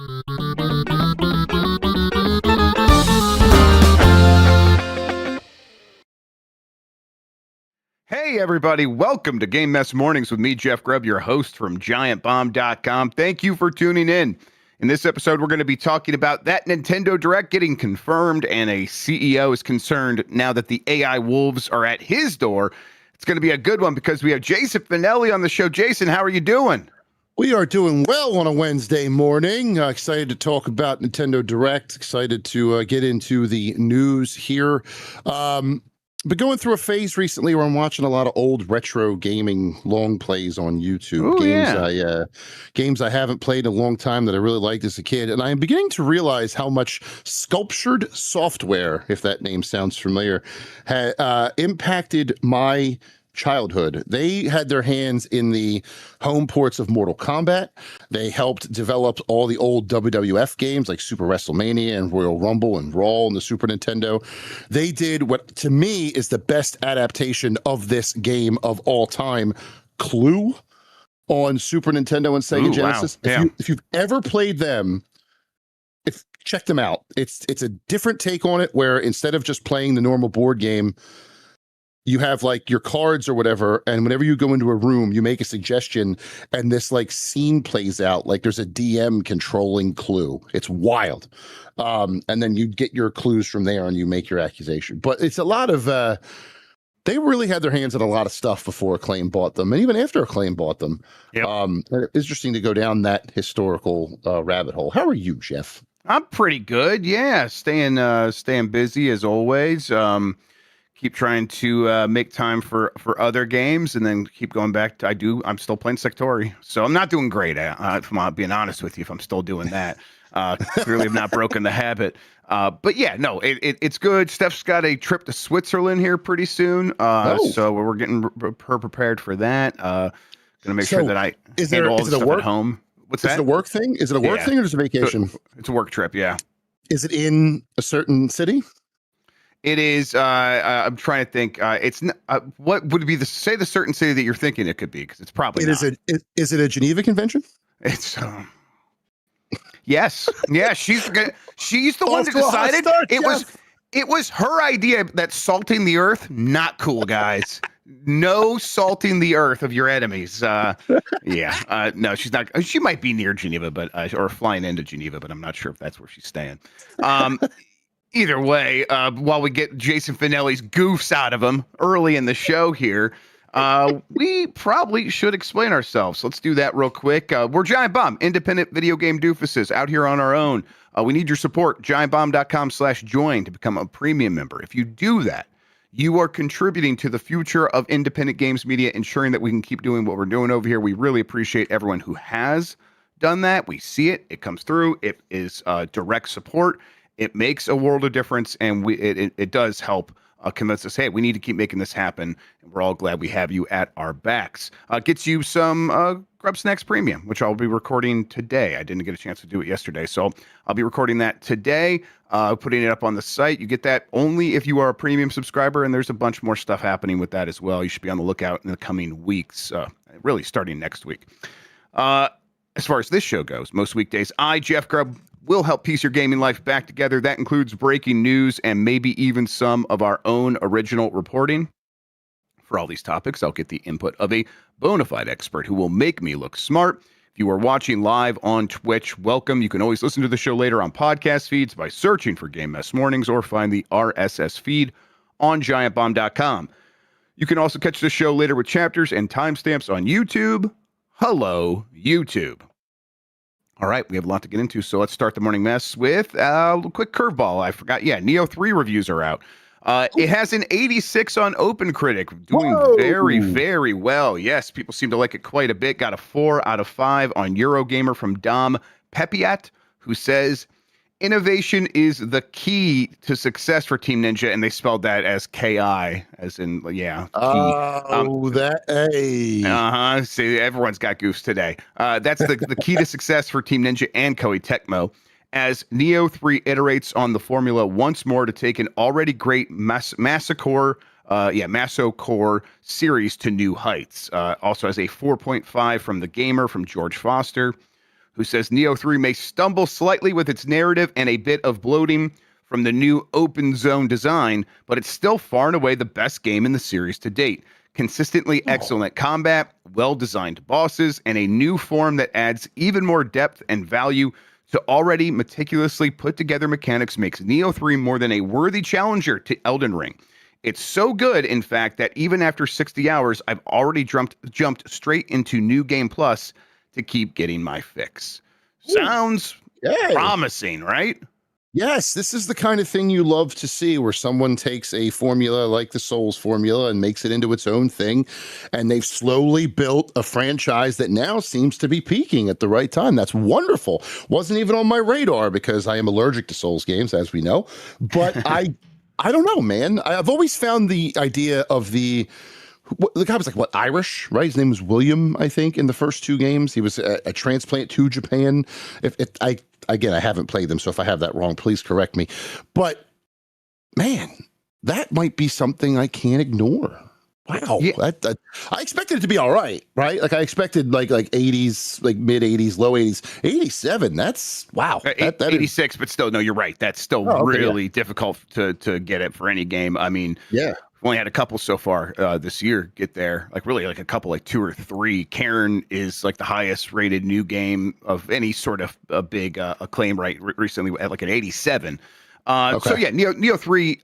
Hey, everybody. Welcome to Game Mess Mornings with me, Jeff Grubb, your host from giantbomb.com. Thank you for tuning in. In this episode, we're going to be talking about that Nintendo Direct getting confirmed, and a CEO is concerned now that the AI wolves are at his door. It's going to be a good one because we have Jason Fanelli on the show. Jason, how are you doing? We are doing well on a Wednesday morning. Excited to talk about Nintendo Direct. Excited to get into the news here. Been going through a phase recently where I'm watching a lot of old retro gaming long plays on YouTube. Ooh, Games I haven't played in a long time that I really liked as a kid, and I am beginning to realize how much Sculptured Software, if that name sounds familiar, impacted my childhood. They had their hands in the home ports of Mortal Kombat. They helped develop all the old WWF games like Super WrestleMania and Royal Rumble and Raw on the Super Nintendo. They did what to me is the best adaptation of this game of all time, Clue, on Super Nintendo and Sega Genesis. Wow. Yeah. If you've ever played them, check them out. It's a different take on it where instead of just playing the normal board game, you have like your cards or whatever, and whenever you go into a room, you make a suggestion, and this like scene plays out like there's a DM controlling Clue. It's wild. And then you get your clues from there and you make your accusation. But it's a lot of they really had their hands in a lot of stuff before Acclaim bought them, and even after Acclaim bought them. Yep. Interesting to go down that historical rabbit hole. How are you, Jeff? I'm pretty good. Yeah, staying busy as always. Keep trying to make time for other games, and then keep going back to I'm still playing Sectori, so I'm not doing great. If I'm being honest with you, if I'm still doing that, clearly I've not broken the habit. But yeah, no, it's good. Steph's got a trip to Switzerland here pretty soon, so we're getting her prepared for that. Gonna make sure that I handle all the stuff at home. What's that? Is it a work thing? Is it a work thing or just a vacation? It's a work trip. Yeah. Is it in a certain city? It is. I'm trying to think. It's what would be the certain city that you're thinking it could be, because it's probably not. Is it a Geneva Convention? It's yes, yeah. She's the one that decided it was her idea that salting the earth not cool, guys. No salting the earth of your enemies. No, she's not. She might be near Geneva, but or flying into Geneva, but I'm not sure if that's where she's staying. Either way, while we get Jason Fanelli's goofs out of him early in the show here, we probably should explain ourselves. Let's do that real quick. We're Giant Bomb, independent video game doofuses out here on our own. We need your support. giantbomb.com/join to become a premium member. If you do that, you are contributing to the future of independent games media, ensuring that we can keep doing what we're doing over here. We really appreciate everyone who has done that. We see it. It comes through. It is direct support. It makes a world of difference, and it does help convince us, hey, we need to keep making this happen, and we're all glad we have you at our backs. Gets you some Grubb Snacks Premium, which I'll be recording today. I didn't get a chance to do it yesterday, so I'll be recording that today, putting it up on the site. You get that only if you are a premium subscriber, and there's a bunch more stuff happening with that as well. You should be on the lookout in the coming weeks, really starting next week. As far as this show goes, most weekdays, I, Jeff Grubb, will help piece your gaming life back together. That includes breaking news and maybe even some of our own original reporting. For all these topics, I'll get the input of a bona fide expert who will make me look smart. If you are watching live on Twitch, welcome. You can always listen to the show later on podcast feeds by searching for Game Mess Mornings, or find the RSS feed on giantbomb.com. You can also catch the show later with chapters and timestamps on YouTube. Hello, YouTube. All right, we have a lot to get into, so let's start the morning mess with a quick curveball. I forgot. Yeah, Nioh 3 reviews are out. It has an 86 on OpenCritic, doing very, very well. Yes, people seem to like it quite a bit. Got a 4 out of 5 on Eurogamer from Dom Pepiat, who says, innovation is the key to success for Team Ninja, and they spelled that as K-I, as in, yeah. See, everyone's got goofs today. That's the key to success for Team Ninja and Koei Tecmo, as Nioh 3 iterates on the formula once more to take an already great Masocore series to new heights. Also has a 4.5 from The Gamer from George Foster, who says Nioh 3 may stumble slightly with its narrative and a bit of bloating from the new open zone design, but it's still far and away the best game in the series to date. Consistently excellent combat, well-designed bosses, and a new form that adds even more depth and value to already meticulously put together mechanics makes Nioh 3 more than a worthy challenger to Elden Ring. It's so good, in fact, that even after 60 hours, I've already jumped straight into New Game Plus to keep getting my fix. Sounds promising, right? Yes, this is the kind of thing you love to see, where someone takes a formula like the Souls formula and makes it into its own thing. And they've slowly built a franchise that now seems to be peaking at the right time. That's wonderful. Wasn't even on my radar because I am allergic to Souls games, as we know. But I don't know, man. I've always found the idea of the guy was like, what, Irish, right? His name was William, I think, in the first two games. He was a transplant to Japan. Again, I haven't played them, so if I have that wrong, please correct me. But man, that might be something I can't ignore. Wow, yeah. I expected it to be all right? Like I expected like 80s, like mid 80s, low 80s, 87. That's wow. That 86, but still, no, you're right. That's still really difficult to get it for any game. I mean, yeah. We've only had a couple so far this year get there. Like really, like a couple, like 2 or 3. Cairn is like the highest rated new game of any sort of a big acclaim recently at like an 87. So yeah, Nioh 3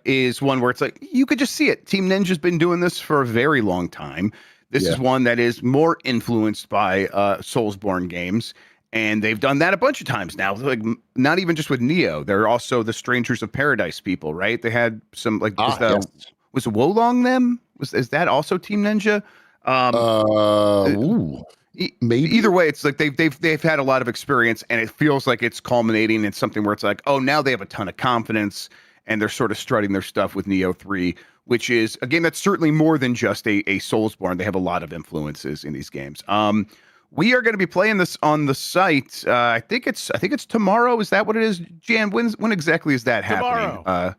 is one where it's like you could just see it. Team Ninja's been doing this for a very long time. This is one that is more influenced by Soulsborne games. And they've done that a bunch of times now. Like not even just with Nioh. They're also the Strangers of Paradise people, right? They had some like was Wolong them? Is that also Team Ninja? Maybe. Either way, it's like they've had a lot of experience, and it feels like it's culminating in something where it's like, oh, now they have a ton of confidence, and they're sort of strutting their stuff with Nioh 3, which is a game that's certainly more than just a Soulsborne. They have a lot of influences in these games. We are going to be playing this on the site. I think it's tomorrow. Is that what it is, Jan? When exactly is that happening?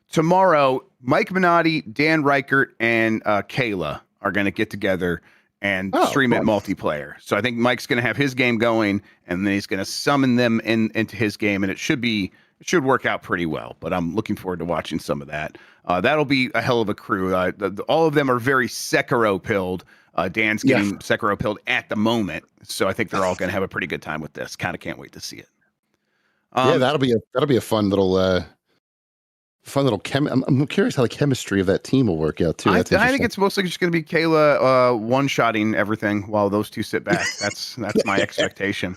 Tomorrow, Mike Minotti, Dan Reichert, and Kayla are going to get together and stream it multiplayer. So I think Mike's going to have his game going, and then he's going to summon them into his game, and it should work out pretty well. But I'm looking forward to watching some of that. That'll be a hell of a crew. All of them are very Sekiro-pilled. Dan's getting Sekiro-pilled at the moment, so I think they're all going to have a pretty good time with this. Kind of can't wait to see it. That'll be a fun little. I'm curious how the chemistry of that team will work out too. I think it's mostly just going to be Kayla one-shotting everything while those two sit back. That's my expectation.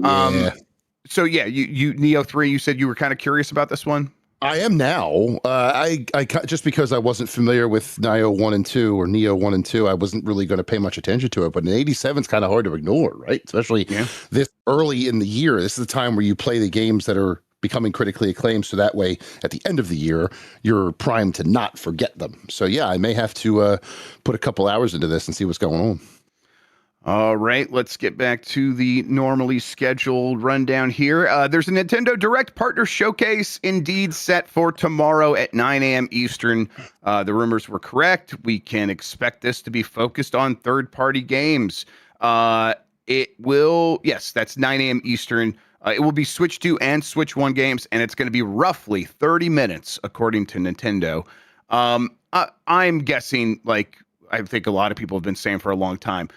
So yeah, you Nioh 3. You said you were kind of curious about this one. I am now. I just because I wasn't familiar with Nioh 1 and 2 or Nioh 1 and 2, I wasn't really going to pay much attention to it. But an 87 is kind of hard to ignore, right? Especially this early in the year. This is the time where you play the games that are becoming critically acclaimed, so that way at the end of the year you're primed to not forget them. So yeah, I may have to put a couple hours into this and see what's going on. All right, let's get back to the normally scheduled rundown here. There's a Nintendo Direct Partner Showcase indeed set for tomorrow at 9 a.m. Eastern. The rumors were correct. We can expect this to be focused on third-party games. It will, yes, that's 9 a.m. Eastern. It will be Switch 2 and Switch 1 games, and it's going to be roughly 30 minutes, according to Nintendo. I'm guessing, like I think a lot of people have been saying for a long time,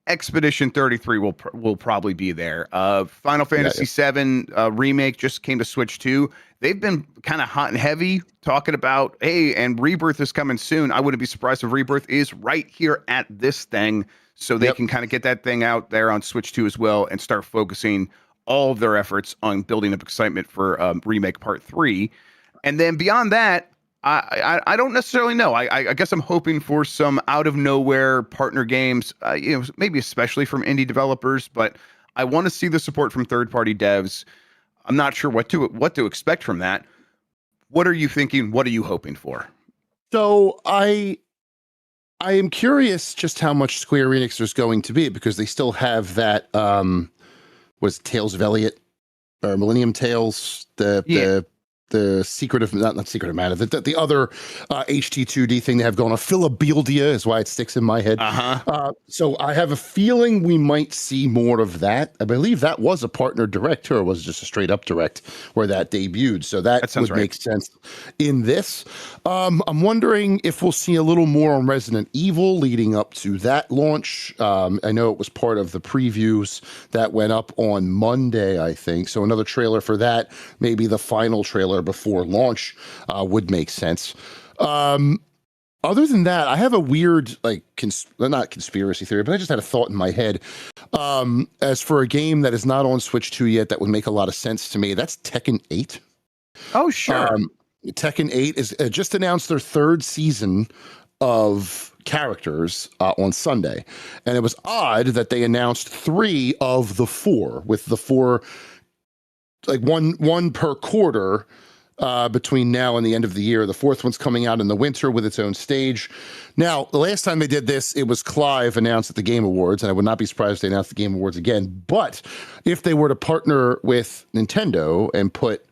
Expedition 33 will probably be there. Final Fantasy VII Remake just came to Switch 2. They've been kind of hot and heavy talking about, hey, and Rebirth is coming soon. I wouldn't be surprised if Rebirth is right here at this thing, so they can kind of get that thing out there on Switch 2 as well and start focusing all of their efforts on building up excitement for Remake Part 3. And then beyond that, I don't necessarily know. I guess I'm hoping for some out-of-nowhere partner games, maybe especially from indie developers, but I want to see the support from third-party devs. I'm not sure what to expect from that. What are you thinking? What are you hoping for? So I am curious just how much Square Enix there's going to be, because they still have that was Tales of Elliot or Millennium Tales, the secret of not secret of mana, the other HT2D thing they have going on. Philadelphia is why it sticks in my head. So I have a feeling we might see more of that. I believe that was a partner direct, or was it just a straight up direct where that debuted? So that would make sense in this. I'm wondering if we'll see a little more on Resident Evil leading up to that launch. I know it was part of the previews that went up on Monday, I think. So another trailer for that, maybe the final trailer before launch would make sense. Other than that, I have a weird, like, not conspiracy theory, but I just had a thought in my head. As for a game that is not on Switch 2 yet, that would make a lot of sense to me. That's Tekken 8. Oh, sure. Tekken 8 is just announced their third season of characters on Sunday. And it was odd that they announced 3 of the 4, with the 4, like one per quarter, between now and the end of the year. The 4th one's coming out in the winter with its own stage. Now, the last time they did this, it was Clive announced at the Game Awards, and I would not be surprised if they announced the Game Awards again. But if they were to partner with Nintendo and put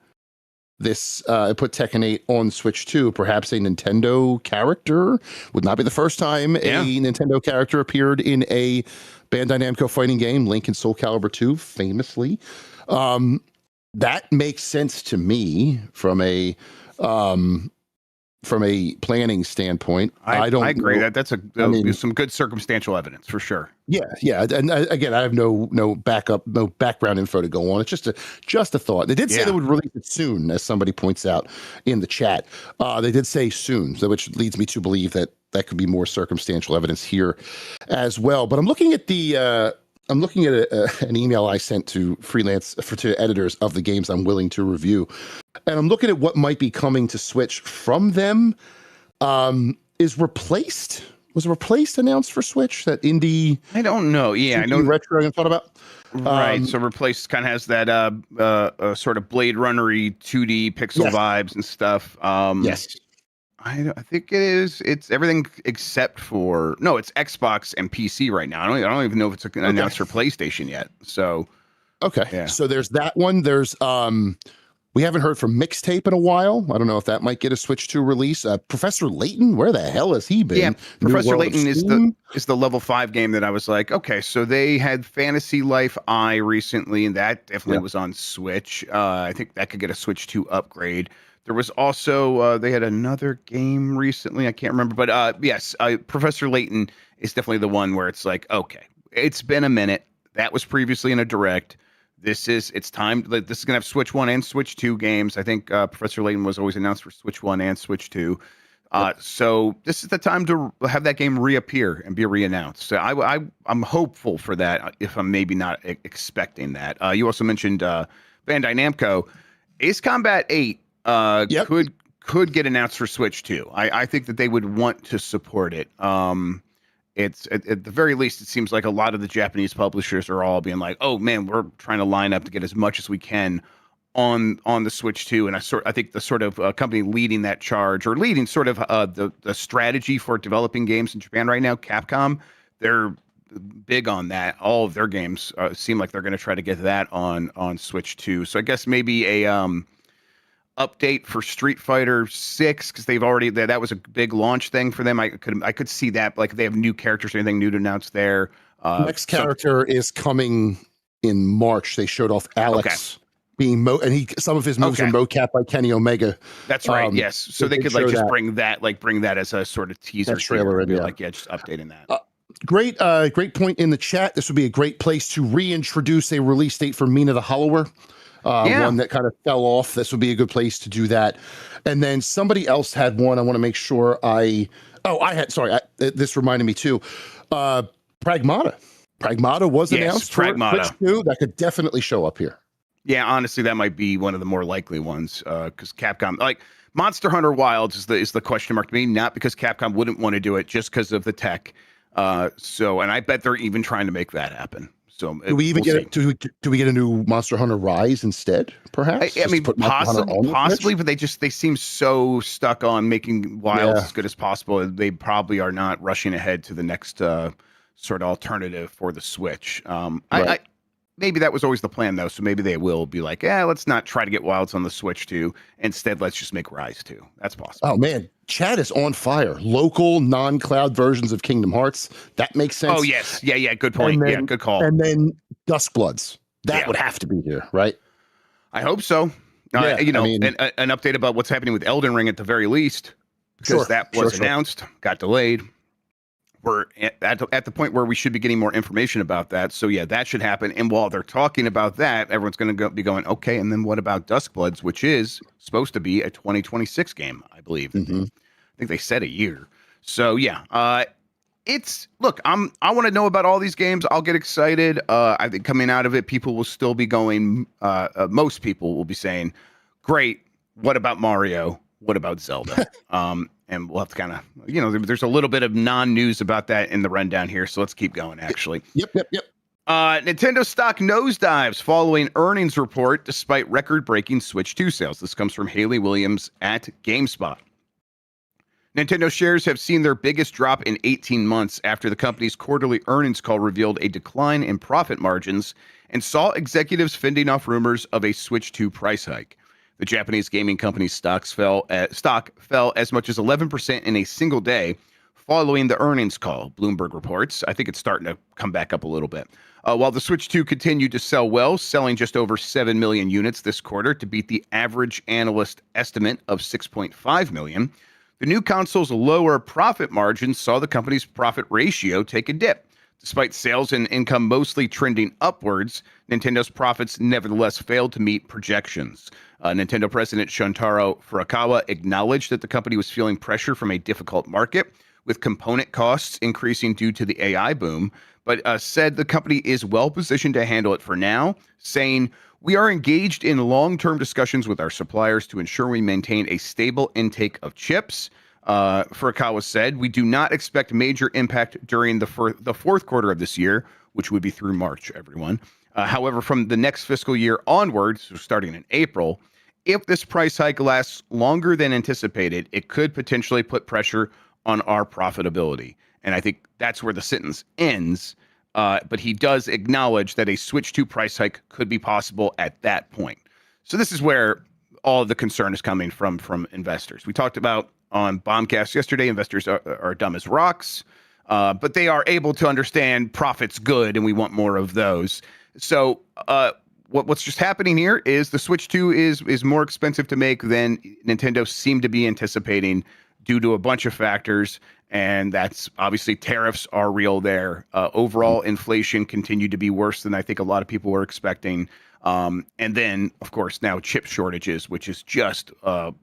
Tekken 8 on Switch 2, perhaps a Nintendo character would not be the first time a Nintendo character appeared in a Bandai Namco fighting game, Link and Soul Calibur 2, famously. That makes sense to me from a planning standpoint. I agree that that's some good circumstantial evidence for sure. Yeah. And again, I have no background info to go on. It's just a thought. They did say they would release it soon, as somebody points out in the chat. They did say soon, which leads me to believe that could be more circumstantial evidence here as well. But I'm looking at an email I sent to to editors of the games I'm willing to review, and I'm looking at what might be coming to Switch from them. Was Replaced announced for Switch? That indie? I don't know. Yeah, I know retro I thought about. Right. So Replaced kind of has that sort of Blade Runner-y 2D pixel vibes and stuff. Yes. I think it is. It's everything except for it's Xbox and PC right now. I don't even know if it's announced for PlayStation yet. So so there's that one. There's we haven't heard from Mixtape in a while. I don't know if that might get a Switch 2 release. Professor Layton, where the hell has he been? Yeah, Professor Layton is the level 5 game that I was like, okay, so they had Fantasy Life I recently, and that definitely was on Switch. I think that could get a Switch 2 upgrade. There was also, they had another game recently. I can't remember. But yes, Professor Layton is definitely the one where it's like, okay, it's been a minute. That was previously in a direct. It's time. This is going to have Switch 1 and Switch 2 games. I think Professor Layton was always announced for Switch 1 and Switch 2. So this is the time to have that game reappear and be re-announced. So I'm hopeful for that, if I'm maybe not expecting that. You also mentioned Bandai Namco. Ace Combat 8 could get announced for Switch 2. I think that they would want to support it. It's at the very least, it seems like a lot of the Japanese publishers are all being like, "Oh man, we're trying to line up to get as much as we can on the Switch 2." And I think the sort of company leading that charge, or leading sort of the strategy for developing games in Japan right now, Capcom, they're big on that. All of their games seem like they're going to try to get that on Switch 2. So I guess maybe a update for Street Fighter 6, because they've already that was a big launch thing for them. I could see that, like, if they have new characters or anything new to announce there. Next character is coming in March. They showed off Alex being some of his moves are mocap by Kenny Omega. That's right. Yes, so they could bring that as a sort of teaser trailer, and just updating that. Great point in the chat. This would be a great place to reintroduce a release date for Mina the Hollower. One that kind of fell off. This would be a good place to do that. And then somebody else had one. I want to make sure this reminded me too. Pragmata was announced for Switch 2. That could definitely show up here. Yeah, honestly, that might be one of the more likely ones, because Capcom, like Monster Hunter Wilds is the question mark to me, not because Capcom wouldn't want to do it, just because of the tech. And I bet they're even trying to make that happen. So do we get a new Monster Hunter Rise instead? Perhaps. I mean, possibly, but they seem so stuck on making Wilds as good as possible. They probably are not rushing ahead to the next sort of alternative for the Switch. maybe that was always the plan though. So maybe they will be like, yeah, let's not try to get Wilds on the Switch 2. Instead, let's just make Rise 2. That's possible. Oh man, chat is on fire. Local non-cloud versions of Kingdom Hearts. That makes sense. Oh yes, yeah, good point. Then, yeah, good call. And then Duskbloods. That would have to be here, right? I hope so. Yeah, you know, I mean, an update about what's happening with Elden Ring at the very least, because that was announced, got delayed. We're at the point where we should be getting more information about that. So yeah, that should happen. And while they're talking about that, everyone's going to be going, okay, and then what about Duskbloods, which is supposed to be a 2026 game, I believe. I think they said a year. So yeah, look, I want to know about all these games. I'll get excited. I think coming out of it, people will still be going, most people will be saying, great, what about Mario? What about Zelda? And we'll have to kind of, there's a little bit of non-news about that in the rundown here. So let's keep going, actually. Yep. Nintendo stock nosedives following earnings report despite record-breaking Switch 2 sales. This comes from Haley Williams at GameSpot. Nintendo shares have seen their biggest drop in 18 months after the company's quarterly earnings call revealed a decline in profit margins and saw executives fending off rumors of a Switch 2 price hike. The Japanese gaming company's stock fell as much as 11% in a single day following the earnings call, Bloomberg reports. I think it's starting to come back up a little bit. While the Switch 2 continued to sell well, selling just over 7 million units this quarter to beat the average analyst estimate of 6.5 million, the new console's lower profit margins saw the company's profit ratio take a dip. Despite sales and income mostly trending upwards, Nintendo's profits nevertheless failed to meet projections. Nintendo President Shuntaro Furukawa acknowledged that the company was feeling pressure from a difficult market, with component costs increasing due to the AI boom, but said the company is well positioned to handle it for now, saying, "We are engaged in long-term discussions with our suppliers to ensure we maintain a stable intake of chips." Furukawa said, "We do not expect major impact during the fourth quarter of this year," which would be through March, everyone. However, from the next fiscal year onwards, so starting in April, if this price hike lasts longer than anticipated, it could potentially put pressure on our profitability. And I think that's where the sentence ends. But he does acknowledge that a Switch 2 price hike could be possible at that point. So this is where all of the concern is coming from investors. We talked about on Bombcast yesterday, investors are dumb as rocks, but they are able to understand profit's good, and we want more of those. So what's just happening here is the Switch 2 is more expensive to make than Nintendo seemed to be anticipating due to a bunch of factors, and that's obviously tariffs are real there. Overall inflation continued to be worse than I think a lot of people were expecting. And then, of course, now chip shortages, which is just a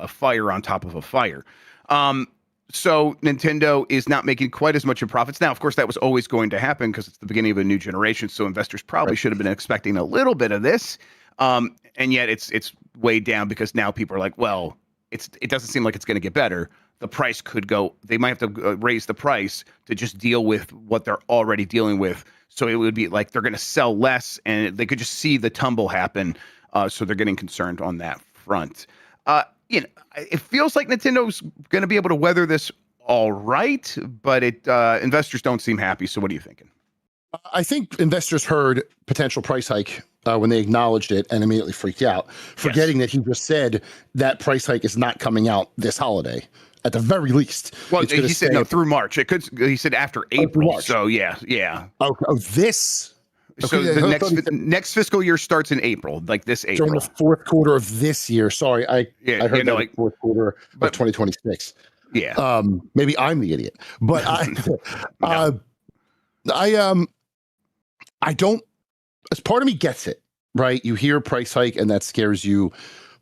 fire on top of a fire. So Nintendo is not making quite as much in profits. Now, of course, that was always going to happen because it's the beginning of a new generation. So investors probably should have been expecting a little bit of this. And yet it's way down because now people are like, well, it doesn't seem like it's going to get better. The price could go, they might have to raise the price to just deal with what they're already dealing with. So it would be like they're going to sell less and they could just see the tumble happen. So they're getting concerned on that front. It feels like Nintendo's going to be able to weather this all right, but investors don't seem happy. So what are you thinking? I think investors heard potential price hike when they acknowledged it and immediately freaked out, forgetting that he just said that price hike is not coming out this holiday. At the very least. Well, he said no through March. He said after April. So yeah. Oh, this. So the next fiscal year starts in April, like this April. During the fourth quarter of this year. Sorry, I heard that like fourth quarter of 2026. Yeah. Maybe I'm the idiot, but I don't. As part of me gets it, right? You hear price hike and that scares you.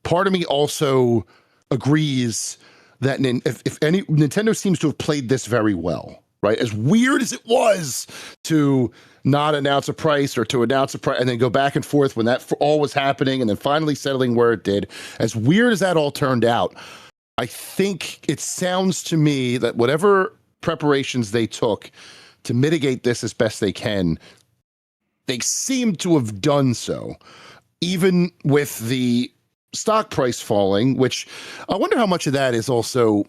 Part of me also agrees that if any Nintendo seems to have played this very well, right? As weird as it was to not announce a price or to announce a price and then go back and forth when that all was happening and then finally settling where it did, as weird as that all turned out, I think it sounds to me that whatever preparations they took to mitigate this as best they can, they seem to have done so, even with the stock price falling, which I wonder how much of that is also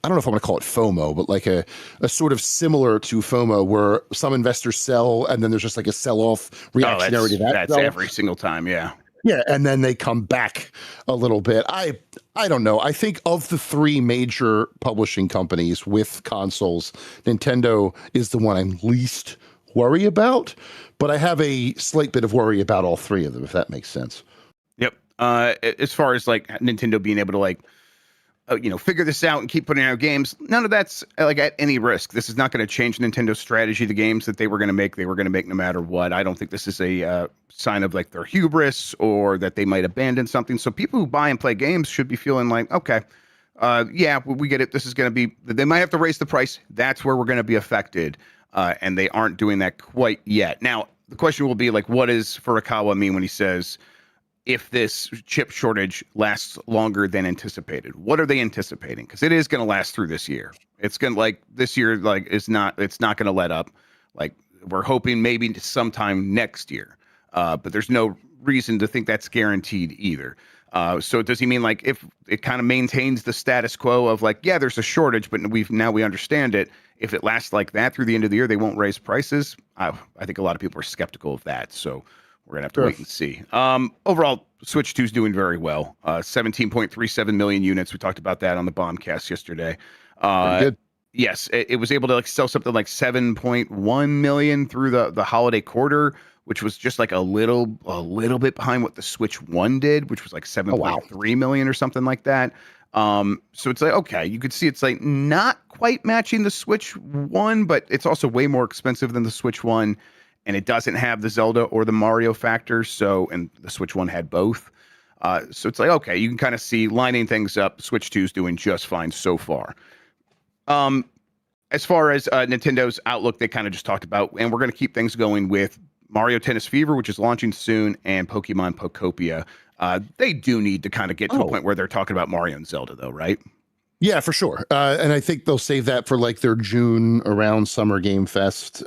I don't know if I want to call it FOMO, but like a sort of similar to FOMO where some investors sell and then there's just like a sell-off reactionary to that. That's every single time. Yeah. Yeah. And then they come back a little bit. I don't know. I think of the three major publishing companies with consoles, Nintendo is the one I'm least worried about, but I have a slight bit of worry about all three of them, if that makes sense. Yep. As far as like Nintendo being able to like, figure this out and keep putting out games. None of that's like at any risk. This is not going to change Nintendo's strategy. The games that they were going to make no matter what. I don't think this is a sign of like their hubris or that they might abandon something. So people who buy and play games should be feeling like, okay, yeah, we get it. This is going to be, they might have to raise the price. That's where we're going to be affected. And they aren't doing that quite yet. Now, the question will be like, what does Furukawa mean when he says, if this chip shortage lasts longer than anticipated? What are they anticipating? Because it is going to last through this year. It's going to like this year, like it's not going to let up. Like we're hoping maybe sometime next year, but there's no reason to think that's guaranteed either. So does he mean like if it kind of maintains the status quo of like, yeah, there's a shortage, but we understand it. If it lasts like that through the end of the year, they won't raise prices. I think a lot of people are skeptical of that. So we're going to have to wait and see. Overall, Switch 2 is doing very well. 17.37 million units. We talked about that on the Bombcast yesterday. Good. Yes, it was able to like sell something like 7.1 million through the holiday quarter, which was just like a little bit behind what the Switch 1 did, which was like 7.3 million or something like that. So it's like, okay, you could see it's like not quite matching the Switch 1, but it's also way more expensive than the Switch 1. And it doesn't have the Zelda or the Mario factor. So, and the Switch 1 had both. So it's like, okay, you can kind of see lining things up. Switch 2 is doing just fine so far. As far as Nintendo's outlook, they kind of just talked about, and we're going to keep things going with Mario Tennis Fever, which is launching soon, and Pokemon Pokopia. They do need to kind of get to a point where they're talking about Mario and Zelda, though, right? Yeah, for sure. And I think they'll save that for like their June around Summer Game Fest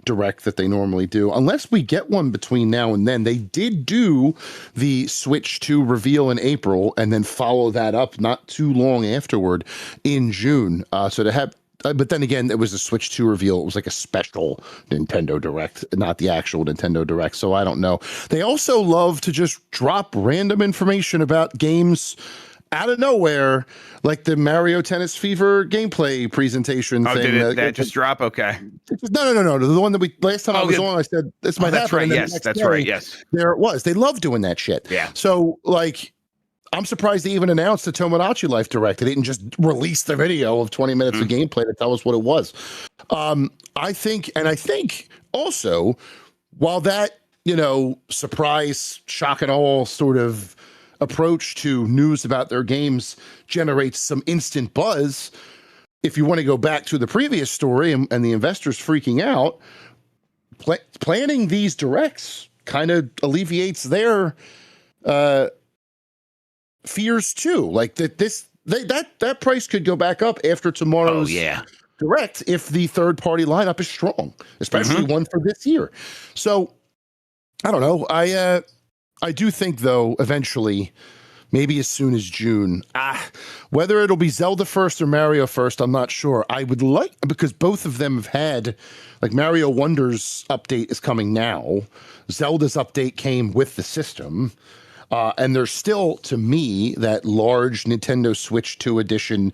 direct that they normally do. Unless we get one between now and then. They did do the Switch 2 reveal in April and then follow that up not too long afterward in June. So to have, but then again, it was a Switch 2 reveal. It was like a special Nintendo Direct, not the actual Nintendo Direct. So I don't know. They also love to just drop random information about games out of nowhere, like the Mario Tennis Fever gameplay presentation thing. Did that just drop? Okay. No. The one that we last time I was on, I said this might happen. Right. Yes, that's right. Yes. There it was. They love doing that shit. Yeah. So like, I'm surprised they even announced the Tomodachi Life Direct. They didn't just release the video of 20 minutes of gameplay to tell us what it was. I think also, while that, surprise, shock and awe sort of approach to news about their games generates some instant buzz. If you want to go back to the previous story and the investors freaking out, planning these directs kind of alleviates their fears too. Like that price could go back up after tomorrow's direct if the third party lineup is strong, especially one for this year. So I don't know. I do think, though, eventually, maybe as soon as June, whether it'll be Zelda first or Mario first, I'm not sure. I would like, because both of them have had, like Mario Wonder's update is coming now. Zelda's update came with the system. And there's still, to me, that large Nintendo Switch 2 edition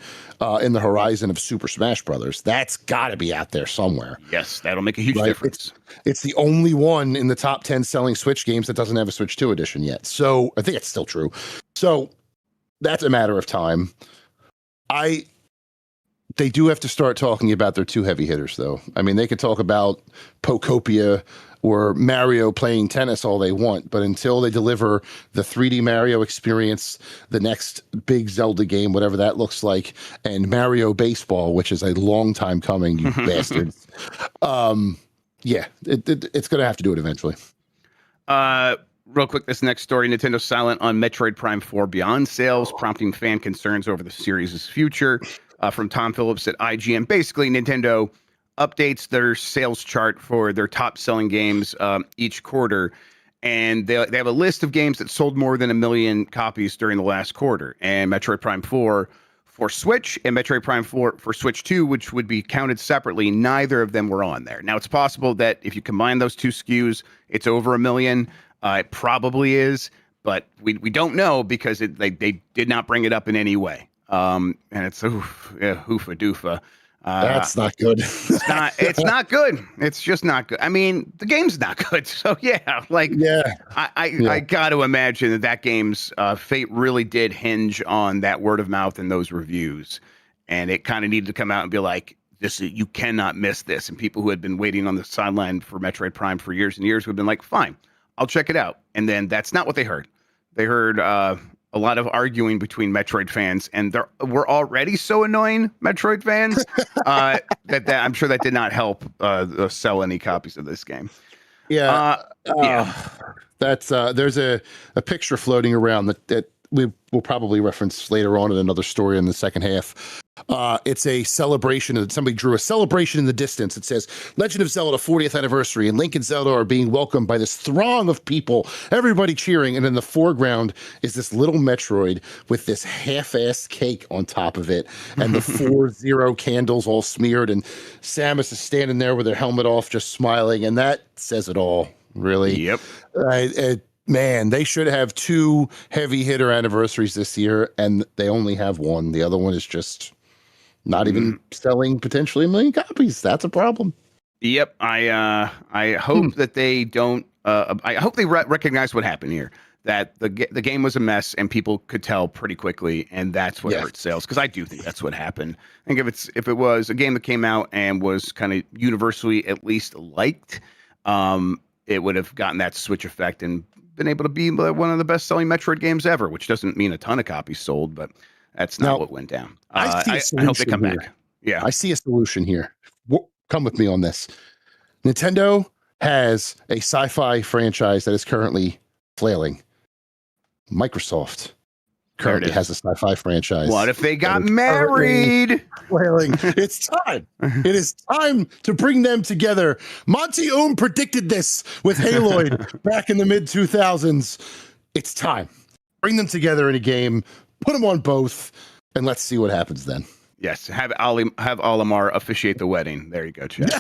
in the horizon of Super Smash Brothers. That's got to be out there somewhere. Yes, that'll make a huge difference. It's the only one in the top 10 selling Switch games that doesn't have a Switch 2 edition yet. So I think it's still true. So that's a matter of time. They do have to start talking about their two heavy hitters, though. I mean, they could talk about Pokopia or Mario playing tennis all they want, but until they deliver the 3D Mario experience, the next big Zelda game, whatever that looks like, and Mario Baseball, which is a long time coming, you bastards. It's going to have to do it eventually. Real quick, this next story, Nintendo silent on Metroid Prime 4 Beyond sales, prompting fan concerns over the series' future. From Tom Phillips at IGN. Basically, Nintendo updates their sales chart for their top-selling games each quarter, and they have a list of games that sold more than 1 million copies during the last quarter. And Metroid Prime 4 for Switch and Metroid Prime 4 for Switch 2, which would be counted separately. Neither of them were on there. Now, it's possible that if you combine those two SKUs, it's over 1 million. It probably is, but we don't know because they did not bring it up in any way. And it's hoofa doofa. That's not good. It's not good. It's just not good. I mean, the game's not good. So yeah, I got to imagine that game's fate really did hinge on that word of mouth and those reviews, and it kind of needed to come out and be like, you cannot miss this. And people who had been waiting on the sideline for Metroid Prime for years and years would have been like, fine, I'll check it out. And then that's not what they heard. They heard a lot of arguing between Metroid fans, and we're already so annoying Metroid fans that I'm sure that did not help sell any copies of this game. Yeah, that's there's a picture floating around that we will probably reference later on in another story in the second half. It's a celebration, and somebody drew a celebration in the distance. It says, Legend of Zelda 40th anniversary, and Link and Zelda are being welcomed by this throng of people, everybody cheering, and in the foreground is this little Metroid with this half-assed cake on top of it, and the 4-0 candles all smeared, and Samus is standing there with her helmet off, just smiling, and that says it all, really. Yep. Man, they should have 2 heavy hitter anniversaries this year, and they only have one. The other one is just not even selling potentially 1 million copies. That's a problem. Yep. I hope that they don't. I hope they recognize what happened here. That the game was a mess, and people could tell pretty quickly, and that's what hurt sales. Because I do think that's what happened. I think if it was a game that came out and was kind of universally at least liked, it would have gotten that Switch effect and been able to be one of the best-selling Metroid games ever, which doesn't mean a ton of copies sold, but that's not what went down. I hope they come back. Yeah, I see a solution here. Come with me on this. Nintendo has a sci-fi franchise that is currently flailing. Microsoft currently has a sci-fi franchise. What if they got married? Flailing. It's time. It is time to bring them together. Monty Oum predicted this with Haloid back in the mid-2000s. It's time. Bring them together in a game, put them on both, and let's see what happens then. Yes, have Olimar officiate the wedding. There you go, Chad.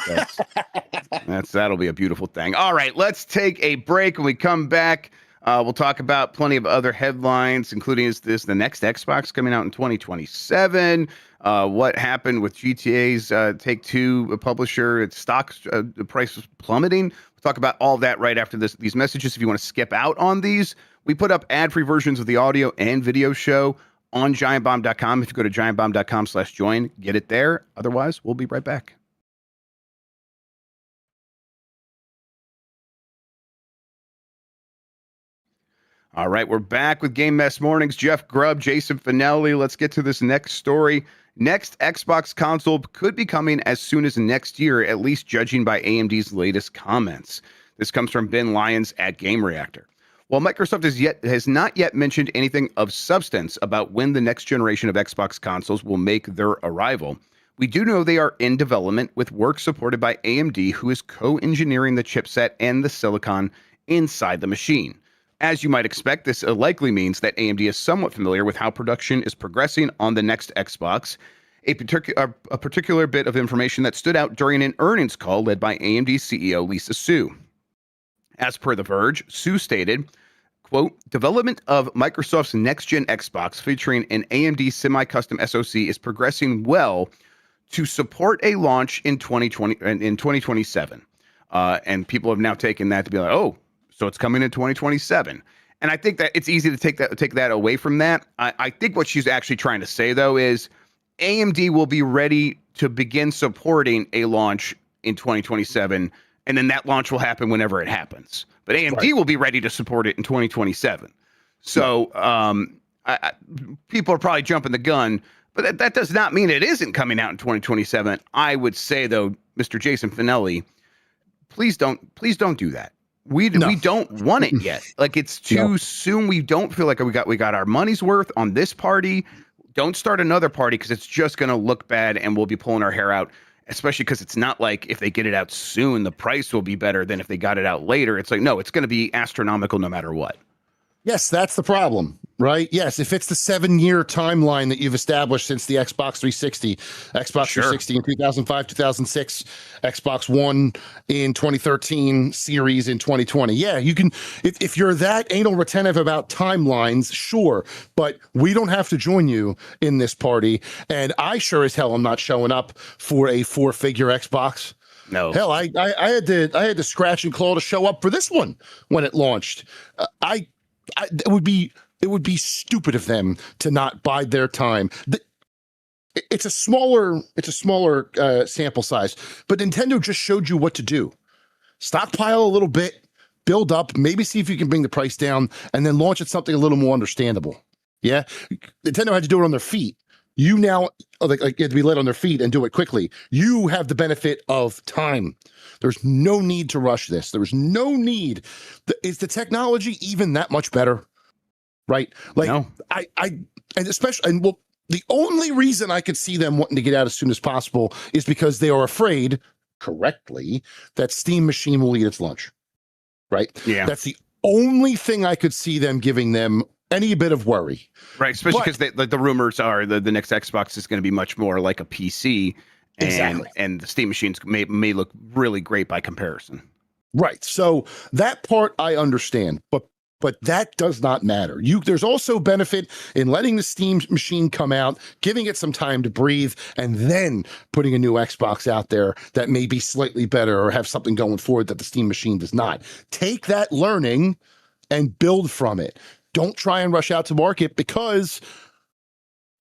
That'll be a beautiful thing. All right, let's take a break. When we come back, we'll talk about plenty of other headlines, including the next Xbox coming out in 2027. What happened with GTA's Take-Two publisher? Its stock the price was plummeting. We'll talk about all that right after these messages. If you want to skip out on these, we put up ad-free versions of the audio and video show on giantbomb.com. If you go to giantbomb.com/join, get it there. Otherwise, we'll be right back. All right, we're back with Game Mess Mornings. Jeff Grubb, Jason Fanelli. Let's get to this next story. Next Xbox console could be coming as soon as next year, at least judging by AMD's latest comments. This comes from Ben Lyons at Game Reactor. While Microsoft has not yet mentioned anything of substance about when the next generation of Xbox consoles will make their arrival, we do know they are in development with work supported by AMD, who is co-engineering the chipset and the silicon inside the machine. As you might expect, this likely means that AMD is somewhat familiar with how production is progressing on the next Xbox. A particular bit of information that stood out during an earnings call led by AMD CEO Lisa Su. As per The Verge, Su stated, quote, development of Microsoft's next-gen Xbox featuring an AMD semi-custom SoC is progressing well to support a launch in 2027. And people have now taken that to be like, oh, so it's coming in 2027. And I think that it's easy to take that away from that. I think what she's actually trying to say, though, is AMD will be ready to begin supporting a launch in 2027, and then that launch will happen whenever it happens. But AMD will be ready to support it in 2027. So people are probably jumping the gun, but that does not mean it isn't coming out in 2027. I would say, though, Mr. Jason Fanelli, please don't do that. We don't want it yet. Like, it's too soon. We don't feel like we got our money's worth on this party. Don't start another party because it's just going to look bad and we'll be pulling our hair out, especially because it's not like if they get it out soon, the price will be better than if they got it out later. It's like, no, it's going to be astronomical no matter what. Yes, that's the problem, right? Yes, if it's the 7-year timeline that you've established since the Xbox 360, Xbox 360 in 2005, 2006, Xbox One in 2013, Series in 2020. Yeah, you can, if you're that anal retentive about timelines, sure, but we don't have to join you in this party. And I sure as hell am not showing up for a 4-figure Xbox. No. Hell, I had to scratch and claw to show up for this one when it launched. It would be stupid of them to not bide their time. It's a smaller sample size, but Nintendo just showed you what to do. Stockpile a little bit, build up, maybe see if you can bring the price down, and then launch at something a little more understandable. Yeah, Nintendo had to do it on their feet. You now like you have to be led on their feet and do it quickly. You have the benefit of time. There's no need to rush this. There's no need. Is the technology even that much better? Right? Like no. Well, the only reason I could see them wanting to get out as soon as possible is because they are afraid, correctly, that Steam Machine will eat its lunch. Right? Yeah. That's the only thing I could see them giving them any bit of worry. Right, especially because the rumors are the next Xbox is going to be much more like a PC. And the Steam machines may look really great by comparison. Right. So that part I understand, but that does not matter. There's also benefit in letting the Steam machine come out, giving it some time to breathe, and then putting a new Xbox out there that may be slightly better or have something going for it that the Steam machine does not. Take that learning and build from it. Don't try and rush out to market because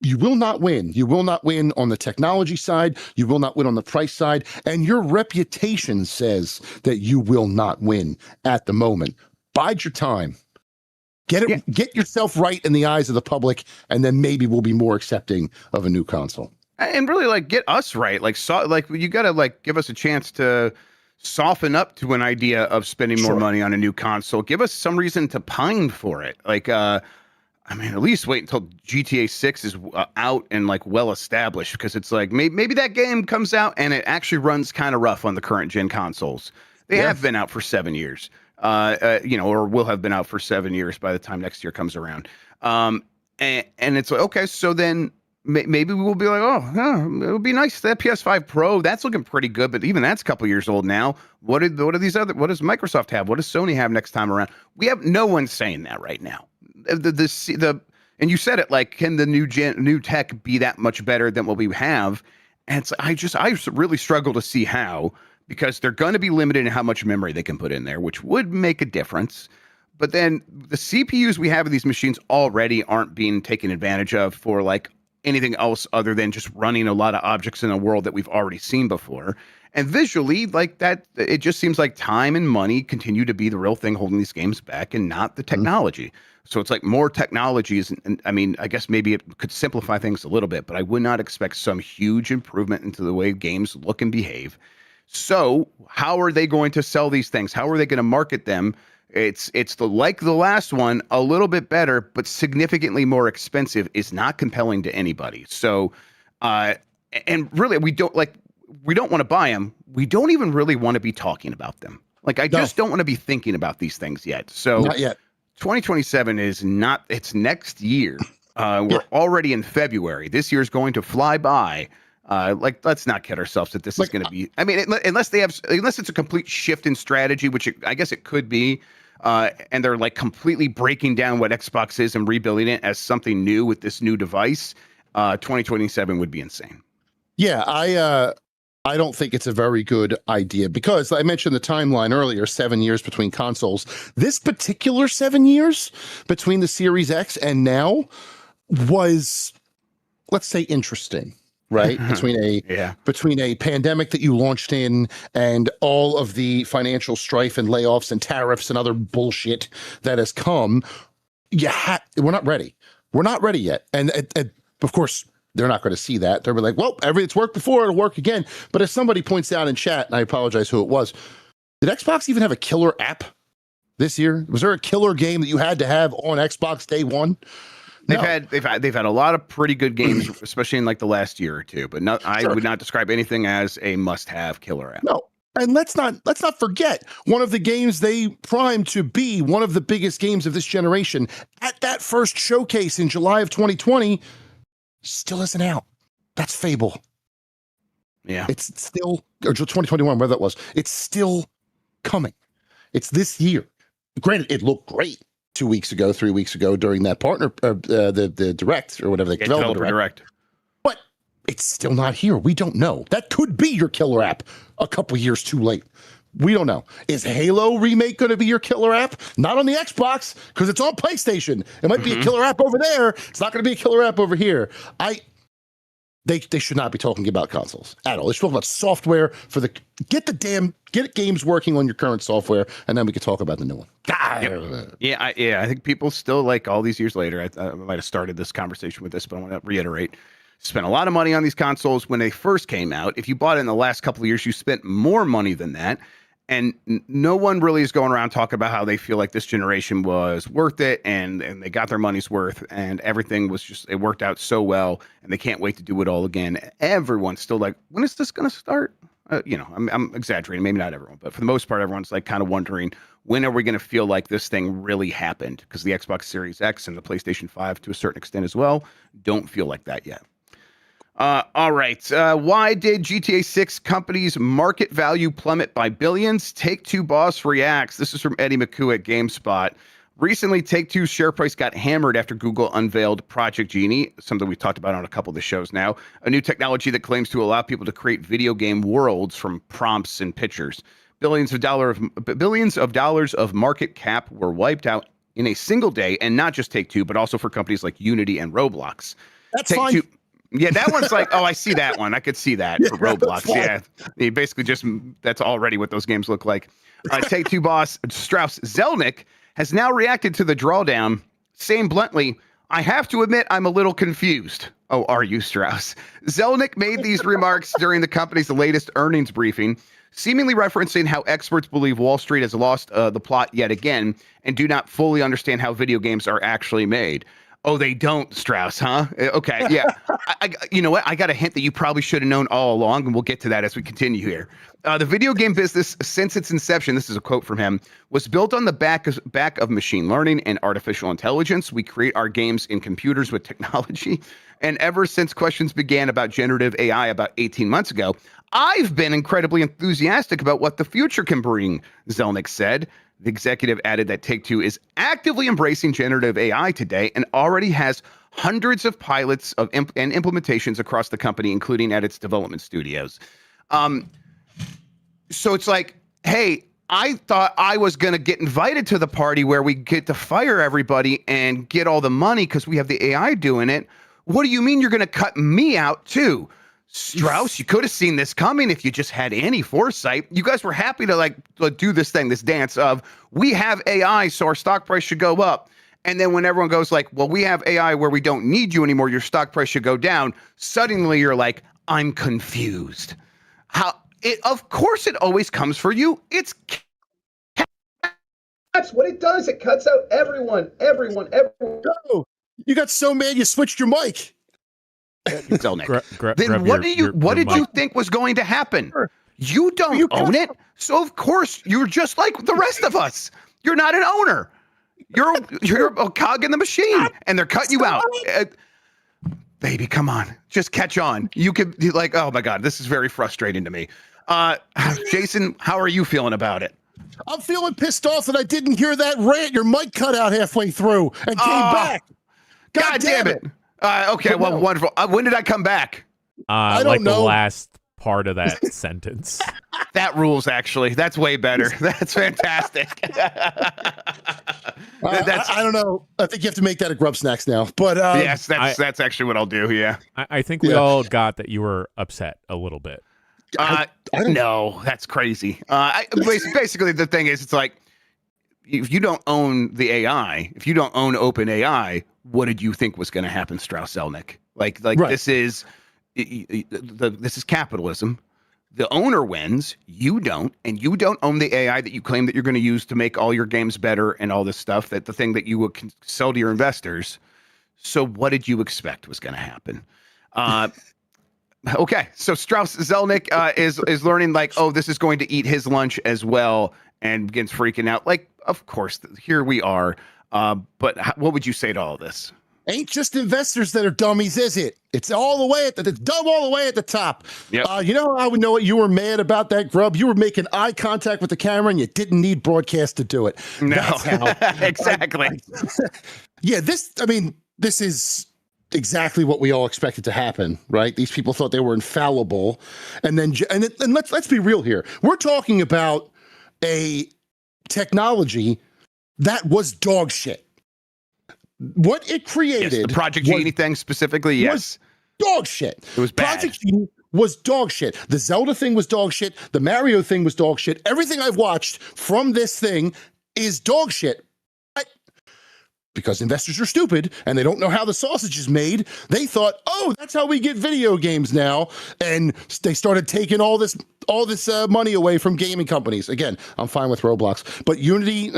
you will not win. You will not win on the technology side. You will not win on the price side. And your reputation says that you will not win at the moment. Bide your time. Get yourself right in the eyes of the public, and then maybe we'll be more accepting of a new console. And really, get us right. You got to give us a chance to soften up to an idea of spending more money on a new console. Give us some reason to pine for it. At least wait until GTA 6 is out and well established, because it's maybe that game comes out and it actually runs kind of rough on the current gen consoles. They have been out for 7 years, or will have been out for 7 years by the time next year comes around. And it's okay, so then maybe we'll be it would be nice. That PS5 Pro, that's looking pretty good, but even that's a couple years old now. What does Microsoft have? What does Sony have next time around? We have no one saying that right now. And you said it, can the new tech be that much better than what we have? And I really struggle to see how, because they're going to be limited in how much memory they can put in there, which would make a difference. But then the CPUs we have in these machines already aren't being taken advantage of for anything else other than just running a lot of objects in a world that we've already seen before. And visually, that, it just seems like time and money continue to be the real thing holding these games back, and not the technology. So it's more technologies. And I guess maybe it could simplify things a little bit, but I would not expect some huge improvement into the way games look and behave. So how are they going to sell these things? How are they going to market them? It's the last one, a little bit better, but significantly more expensive is not compelling to anybody. So, and really, we don't want to buy them. We don't even really want to be talking about them. Just don't want to be thinking about these things yet. So not yet. 2027 is not, it's next year. We're already in February. This year's going to fly by. Let's not kid ourselves that this is going to be, unless it's a complete shift in strategy, which I guess it could be. And they're completely breaking down what Xbox is and rebuilding it as something new with this new device. 2027 would be insane. Yeah, I don't think it's a very good idea, because I mentioned the timeline earlier, 7 years between consoles. This particular 7 years between the Series X and now was, let's say, interesting. Right? Between a pandemic that you launched in and all of the financial strife and layoffs and tariffs and other bullshit that has come, we're not ready. We're not ready yet. And of course, they're not going to see that. They're like, well, it's worked before, it'll work again. But as somebody points out in chat, and I apologize who it was, did Xbox even have a killer app this year? Was there a killer game that you had to have on Xbox day one? They've had a lot of pretty good games, especially in the last year or two. But I would not describe anything as a must-have killer app. No, And let's not forget one of the games they primed to be one of the biggest games of this generation at that first showcase in July of 2020 still isn't out. That's Fable. Yeah. It's still, or 2021, where that was. It's still coming. It's this year. Granted, it looked great 2 weeks ago, 3 weeks ago during that partner, the direct or whatever, the developer direct. But it's still not here. We don't know. That could be your killer app a couple years too late. We don't know. Is Halo remake going to be your killer app? Not on the Xbox, because it's on PlayStation. It might be a killer app over there. It's not going to be a killer app over here. They should not be talking about consoles at all. They should talk about software for the get games working on your current software, and then we can talk about the new one. I think people still, like, all these years later, I might have started this conversation with this, but I want to reiterate. Spent a lot of money on these consoles when they first came out. If you bought it in the last couple of years, you spent more money than that. And no one really is going around talking about how they feel like this generation was worth it and they got their money's worth and everything was just, it worked out so well and they can't wait to do it all again. Everyone's still like, when is this going to start? I'm exaggerating, maybe not everyone, but for the most part, everyone's like kind of wondering, when are we going to feel like this thing really happened? Because the Xbox Series X and the PlayStation 5 to a certain extent as well don't feel like that yet. All right. Why did GTA 6 company's market value plummet by billions? Take-Two boss reacts. This is from Eddie McCoo at GameSpot. Recently, Take-Two's share price got hammered after Google unveiled Project Genie, something we've talked about on a couple of the shows now, a new technology that claims to allow people to create video game worlds from prompts and pictures. Billions of dollars of market cap were wiped out in a single day, and not just Take-Two, but also for companies like Unity and Roblox. That's fine. Yeah, that one's like, oh, I see that one. I could see that for Roblox. Yeah, he basically that's already what those games look like. Take-Two boss Strauss Zelnick has now reacted to the drawdown, saying bluntly, I have to admit I'm a little confused. Oh, are you, Strauss? Zelnick made these remarks during the company's latest earnings briefing, seemingly referencing how experts believe Wall Street has lost the plot yet again and do not fully understand how video games are actually made. Oh, they don't, Strauss, huh? Okay, yeah. You know what? I got a hint that you probably should have known all along, and we'll get to that as we continue here. The video game business, since its inception, this is a quote from him, was built on the back of machine learning and artificial intelligence. We create our games in computers with technology. And ever since questions began about generative AI about 18 months ago, I've been incredibly enthusiastic about what the future can bring, Zelnick said. The executive added that Take-Two is actively embracing generative AI today and already has hundreds of pilots and implementations across the company, including at its development studios. So it's like, hey, I thought I was going to get invited to the party where we get to fire everybody and get all the money because we have the AI doing it. What do you mean you're going to cut me out too? Strauss, you could have seen this coming if you just had any foresight. You guys were happy to do this dance of, we have AI, so our stock price should go up. And then when everyone goes like, well, we have AI where we don't need you anymore, your stock price should go down. Suddenly you're like, I'm confused. Of course it always comes for you. It's that's what it does. It cuts out everyone. Oh, you got so mad you switched your mic. Then what did you think was going to happen? You don't own it, so of course you're just like the rest of us. You're not an owner. You're a cog in the machine, and they're cutting you out. Baby, come on, just catch on. You could be like, oh my God, this is very frustrating to me. Jason, how are you feeling about it? I'm feeling pissed off that I didn't hear that rant. Your mic cut out halfway through and came back. God damn it. Okay, well, wonderful. When did I come back? I don't know. The last part of that sentence. That rules, actually. That's way better. That's fantastic. I don't know. I think you have to make that a Grubb Snacks now. But yes, that's actually what I'll do. Yeah. I think we all got that you were upset a little bit. No, that's crazy. Basically, the thing is, it's like, if you don't own the AI, if you don't own open AI, what did you think was going to happen, Strauss Zelnick? Like right. This is capitalism. The owner wins, you don't, and you don't own the AI that you claim that you're going to use to make all your games better and all this stuff, that the thing that you would sell to your investors. So what did you expect was going to happen? Okay, so Strauss Zelnick is learning like, oh, this is going to eat his lunch as well, and begins freaking out. Like, of course, here we are. But what would you say to all this? Ain't just investors that are dummies, is it? It's all the way at it's dumb all the way at the top. Yep. You know, I would know what you were mad about that, Grubb. You were making eye contact with the camera, and you didn't need broadcast to do it. No, that's how. exactly. Yeah, this is exactly what we all expected to happen, right? These people thought they were infallible, and let's be real here. We're talking about a technology that was dog shit. What it created, yes, the Project Genie thing specifically, yes, dog shit. It was bad. Project Genie was dog shit. The Zelda thing was dog shit. The Mario thing was dog shit. Everything I've watched from this thing is dog shit. Because investors are stupid and they don't know how the sausage is made, they thought, oh, that's how we get video games now. And they started taking all this money away from gaming companies. Again, I'm fine with Roblox, but Unity,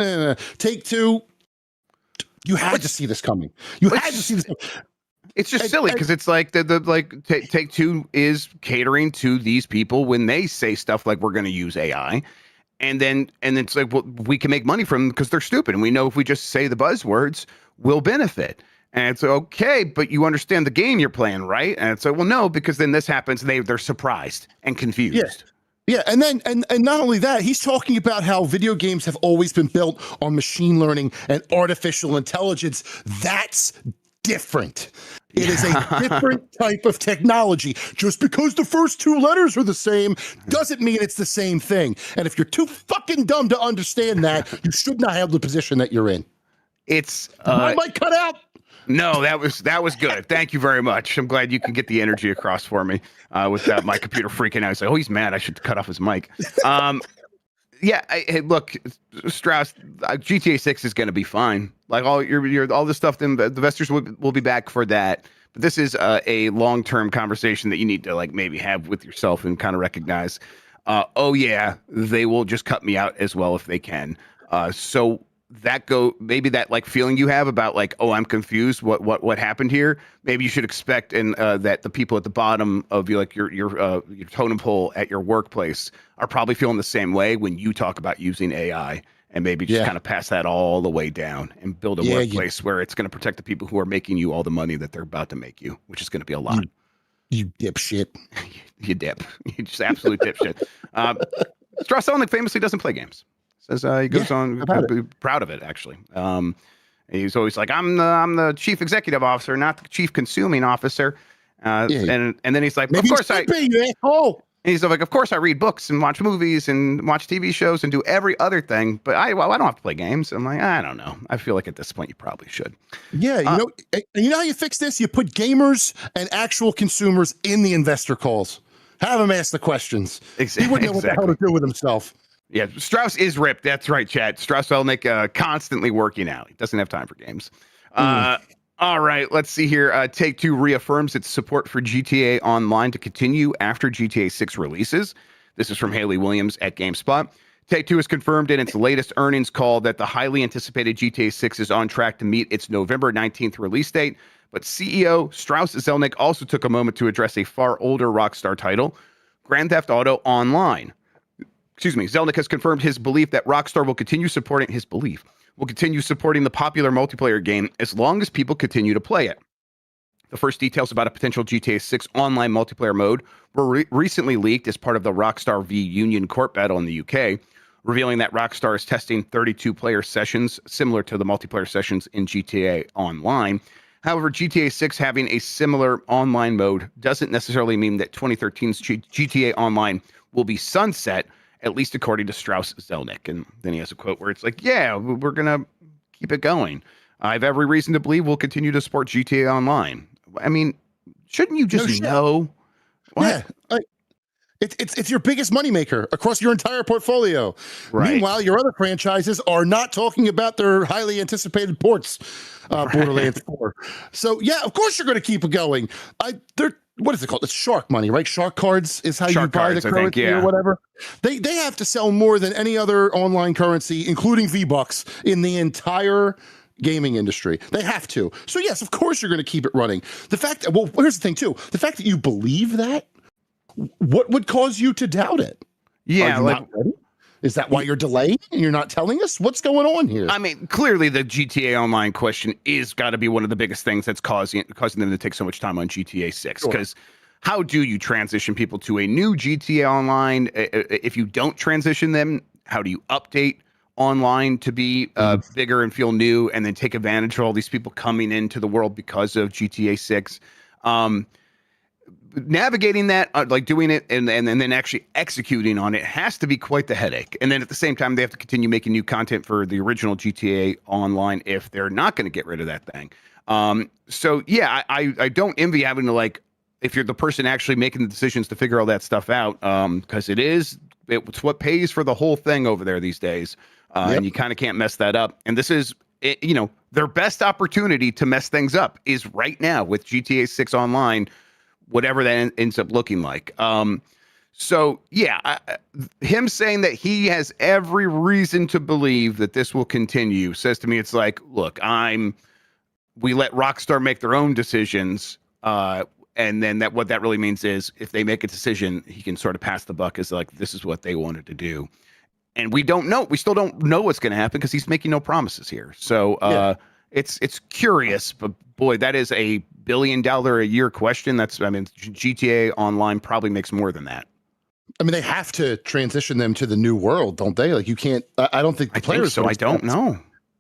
Take-Two, you had to see this coming. You had to see this coming. It's just silly because it's like Take-Two is catering to these people when they say stuff like we're going to use AI. And then it's like, well, we can make money from them because they're stupid. And we know if we just say the buzzwords, we'll benefit. And it's okay, but you understand the game you're playing, right? And it's like, well, no, because then this happens. They're surprised and confused. Yeah, and then and not only that, he's talking about how video games have always been built on machine learning and artificial intelligence. That's different. It is a different type of technology. Just because the first two letters are the same doesn't mean it's the same thing. And if you're too fucking dumb to understand that, you should not have the position that you're in. It's my mic cut out. No, that was good. Thank you very much. I'm glad you can get the energy across for me without my computer freaking out. It's like, oh, he's mad. I should cut off his mic. Yeah, hey, look, Strauss, GTA 6 is going to be fine. Like all all this stuff, then the investors will be back for that. But this is a long-term conversation that you need to like maybe have with yourself and kind of recognize, oh yeah, they will just cut me out as well if they can. So maybe that like feeling you have about like, oh, I'm confused. What happened here? Maybe you should expect that the people at the bottom of your totem pole at your workplace are probably feeling the same way when you talk about using AI, and maybe just kind of pass that all the way down and build a workplace where it's going to protect the people who are making you all the money that they're about to make you, which is going to be a lot. You dipshit. You dip. You just absolute dipshit. Strauss Zelnick famously doesn't play games. Says he goes on proud of it, actually. He's always like, I'm the chief executive officer, not the chief consuming officer. And then he's like, of course I. And he's like, of course I read books and watch movies and watch TV shows and do every other thing, but I don't have to play games. I'm like, I don't know. I feel like at this point you probably should. Yeah, you know how you fix this? You put gamers and actual consumers in the investor calls. Have them ask the questions. He wouldn't know what the hell to do with himself. Yeah, Strauss is ripped. That's right, Chad. Strauss Zelnick constantly working out. He doesn't have time for games. All right, let's see here. Take-Two reaffirms its support for GTA Online to continue after GTA 6 releases. This is from Haley Williams at GameSpot. Take-Two has confirmed in its latest earnings call that the highly anticipated GTA 6 is on track to meet its November 19th release date. But CEO Strauss Zelnick also took a moment to address a far older Rockstar title, Grand Theft Auto Online. Zelnick has confirmed his belief that Rockstar will continue supporting the popular multiplayer game as long as people continue to play it. The first details about a potential GTA 6 online multiplayer mode were recently leaked as part of the Rockstar v Union court battle in the UK, revealing that Rockstar is testing 32-player sessions similar to the multiplayer sessions in GTA Online. However, GTA 6 having a similar online mode doesn't necessarily mean that 2013's GTA Online will be sunset, at least according to Strauss Zelnick. And then he has a quote where it's like, yeah, we're going to keep it going. I have every reason to believe we'll continue to support GTA Online. I mean, shouldn't you just know? What? Yeah, it's your biggest moneymaker across your entire portfolio. Right. Meanwhile, your other franchises are not talking about their highly anticipated ports, Borderlands 4. So, yeah, of course you're going to keep it going. What is it called? It's shark money, right? Shark cards is how you buy the currency or whatever. They have to sell more than any other online currency, including V-Bucks, in the entire gaming industry. They have to. So yes, of course you're going to keep it running. Here's the thing too. The fact that you believe that What would cause you to doubt it? Yeah, Are you not ready? Is that why you're delaying and you're not telling us what's going on here? I mean, clearly the GTA Online question is got to be one of the biggest things that's causing them to take so much time on GTA 6. Because how do you transition people to a new GTA Online? If you don't transition them, how do you update online to be bigger and feel new, and then take advantage of all these people coming into the world because of GTA 6? Navigating that, like doing it and then actually executing on it has to be quite the headache. And then at the same time, they have to continue making new content for the original GTA Online if they're not going to get rid of that thing. So yeah, I don't envy having to, like, if you're the person actually making the decisions to figure all that stuff out, because it's what pays for the whole thing over there these days. And you kind of can't mess that up. And this is, their best opportunity to mess things up is right now with GTA 6 Online, whatever that ends up looking like. So yeah, him saying that he has every reason to believe that this will continue says to me, it's like, look, we let Rockstar make their own decisions. And then what that really means is if they make a decision, he can sort of pass the buck as like, this is what they wanted to do. And we still don't know what's going to happen because he's making no promises here. So it's curious, but boy, that is $1 billion a year question. GTA Online probably makes more than that. I mean, they have to transition them to the new world, don't they? Like, you can't. I don't think the players. So I don't know.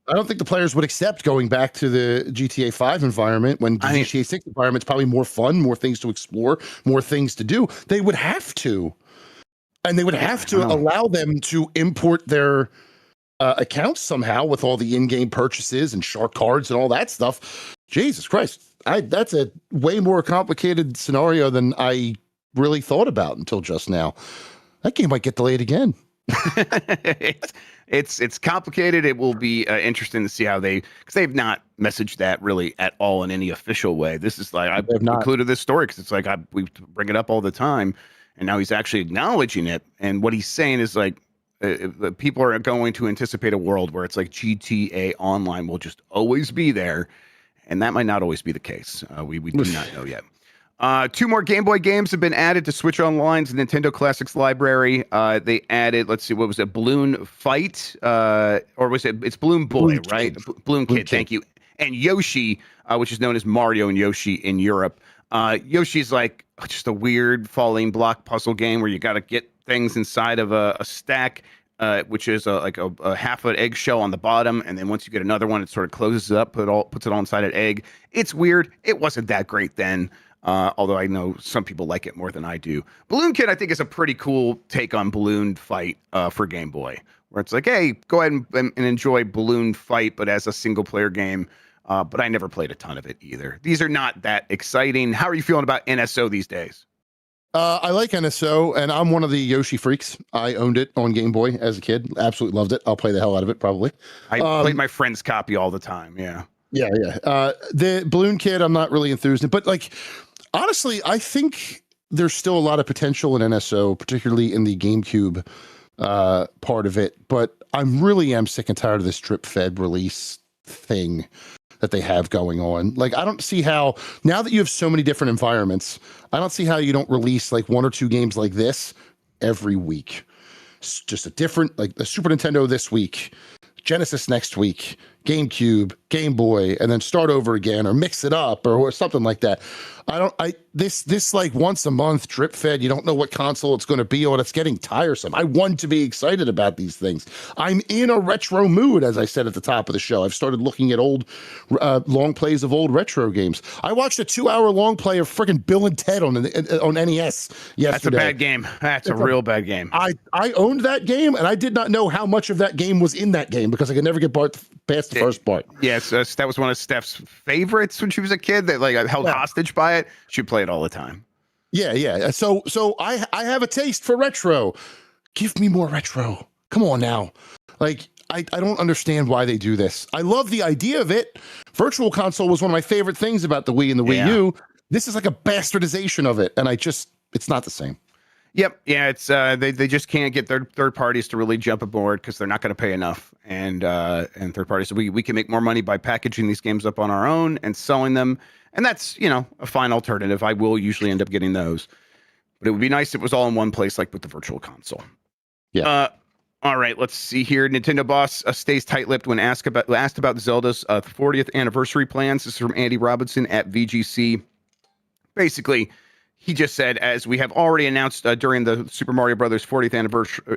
I don't think the players would accept going back to the GTA 5 environment when the GTA 6 environment's probably more fun, more things to explore, more things to do. They would have to. And they would have to allow them to import their accounts somehow with all the in-game purchases and shark cards and all that stuff. Jesus Christ. That's a way more complicated scenario than I really thought about until just now. That game might get delayed again. It's complicated. It will be interesting to see how because they've not messaged that really at all in any official way. This is like, I've included this story because it's like we bring it up all the time, and now he's actually acknowledging it. And what he's saying is like, people are going to anticipate a world where it's like GTA Online will just always be there, and that might not always be the case. We do not know yet. 2 more Game Boy games have been added to Switch Online's Nintendo Classics library. They added, let's see, what was it, Balloon Fight? Or was it, it's Balloon Boy, right? Balloon Kid, thank you. And Yoshi, which is known as Mario and Yoshi in Europe. Yoshi's like just a weird falling block puzzle game where you got to get things inside of a stack, which is like a half an eggshell on the bottom. And then once you get another one, it sort of closes it up, puts it all inside an egg. It's weird. It wasn't that great then. Although I know some people like it more than I do. Balloon Kid, I think, is a pretty cool take on Balloon Fight for Game Boy, where it's like, hey, go ahead and enjoy Balloon Fight, but as a single-player game. But I never played a ton of it either. These are not that exciting. How are you feeling about NSO these days? I like NSO, and I'm one of the Yoshi freaks. I owned it on Game Boy as a kid. Absolutely loved it. I'll play the hell out of it, probably. I played my friend's copy all the time, yeah. Yeah. The Balloon Kid, I'm not really enthused in, but like, honestly, I think there's still a lot of potential in NSO, particularly in the GameCube part of it. But I really am sick and tired of this drip fed release thing that they have going on. Like, I don't see how, now that you have so many different environments, I don't see how you don't release like 1 or 2 games like this every week. It's just a different, like the Super Nintendo this week, Genesis next week, GameCube, Game Boy, and then start over again or mix it up or something like that. This like once a month drip fed, you don't know what console it's going to be on. It's getting tiresome. I want to be excited about these things. I'm in a retro mood, as I said at the top of the show. I've started looking at old long plays of old retro games. I watched a 2-hour long play of freaking Bill and Ted on NES yesterday. That's a bad game. That's a real bad game. I owned that game, and I did not know how much of that game was in that game because I could never get past the first part. Yes, that was one of Steph's favorites when she was a kid. That like held hostage by it. She'd play it all the time. Yeah. So I have a taste for retro. Give me more retro. Come on now. Like, I don't understand why they do this. I love the idea of it. Virtual Console was one of my favorite things about the Wii and the Wii U. This is like a bastardization of it, and it's not the same. Yep. Yeah, it's they just can't get third parties to really jump aboard because they're not going to pay enough. And third parties, so we can make more money by packaging these games up on our own and selling them. And that's, a fine alternative. I will usually end up getting those. but it would be nice if it was all in one place, like with the Virtual Console. Yeah. All right, let's see here. Nintendo boss stays tight-lipped when asked about Zelda's 40th anniversary plans. This is from Andy Robinson at VGC. Basically, he just said, as we have already announced during the Super Mario Brothers 40th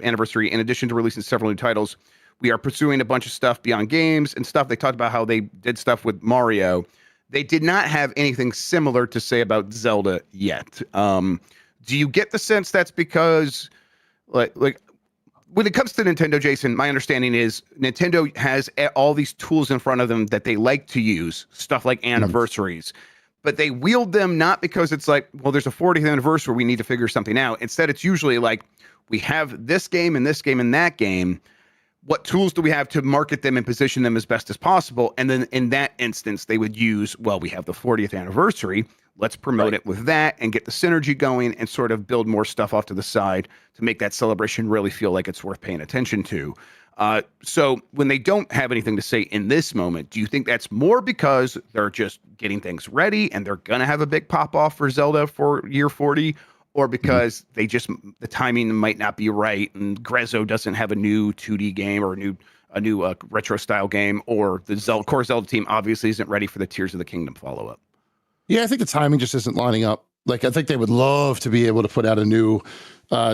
anniversary, in addition to releasing several new titles, we are pursuing a bunch of stuff beyond games and stuff. They talked about how they did stuff with Mario. They did not have anything similar to say about Zelda yet. Do you get the sense that's because, like when it comes to Nintendo, Jason, my understanding is Nintendo has all these tools in front of them that they like to use, stuff like anniversaries, but they wield them not because it's like, well, there's a 40th anniversary, we need to figure something out. Instead, it's usually like, we have this game and this game and that game. What tools do we have to market them and position them as best as possible? And then in that instance, they would use, well, we have the 40th anniversary. Let's promote it with that and get the synergy going and sort of build more stuff off to the side to make that celebration really feel like it's worth paying attention to. So when they don't have anything to say in this moment, do you think that's more because they're just getting things ready and they're going to have a big pop off for Zelda for year 40? Or because the timing might not be right and Grezzo doesn't have a new 2D game or a new retro style game, or the core Zelda team obviously isn't ready for the Tears of the Kingdom follow-up? Yeah, I think the timing just isn't lining up. Like, I think they would love to be able to put out a new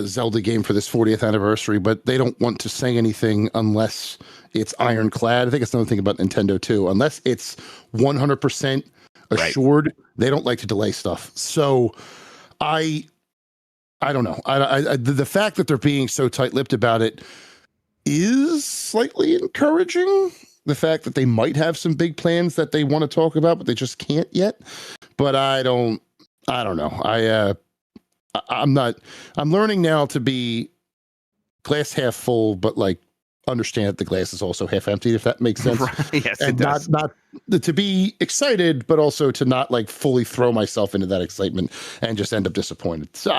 Zelda game for this 40th anniversary, but they don't want to say anything unless it's ironclad. I think it's another thing about Nintendo too. Unless it's 100% assured, they don't like to delay stuff. So I don't know. The fact that they're being so tight-lipped about it is slightly encouraging. The fact that they might have some big plans that they want to talk about, but they just can't yet. But I don't know. I'm learning now to be glass half full, but like understand that the glass is also half empty, if that makes sense. Right. Yes, and it does. Not to be excited, but also to not like fully throw myself into that excitement and just end up disappointed. So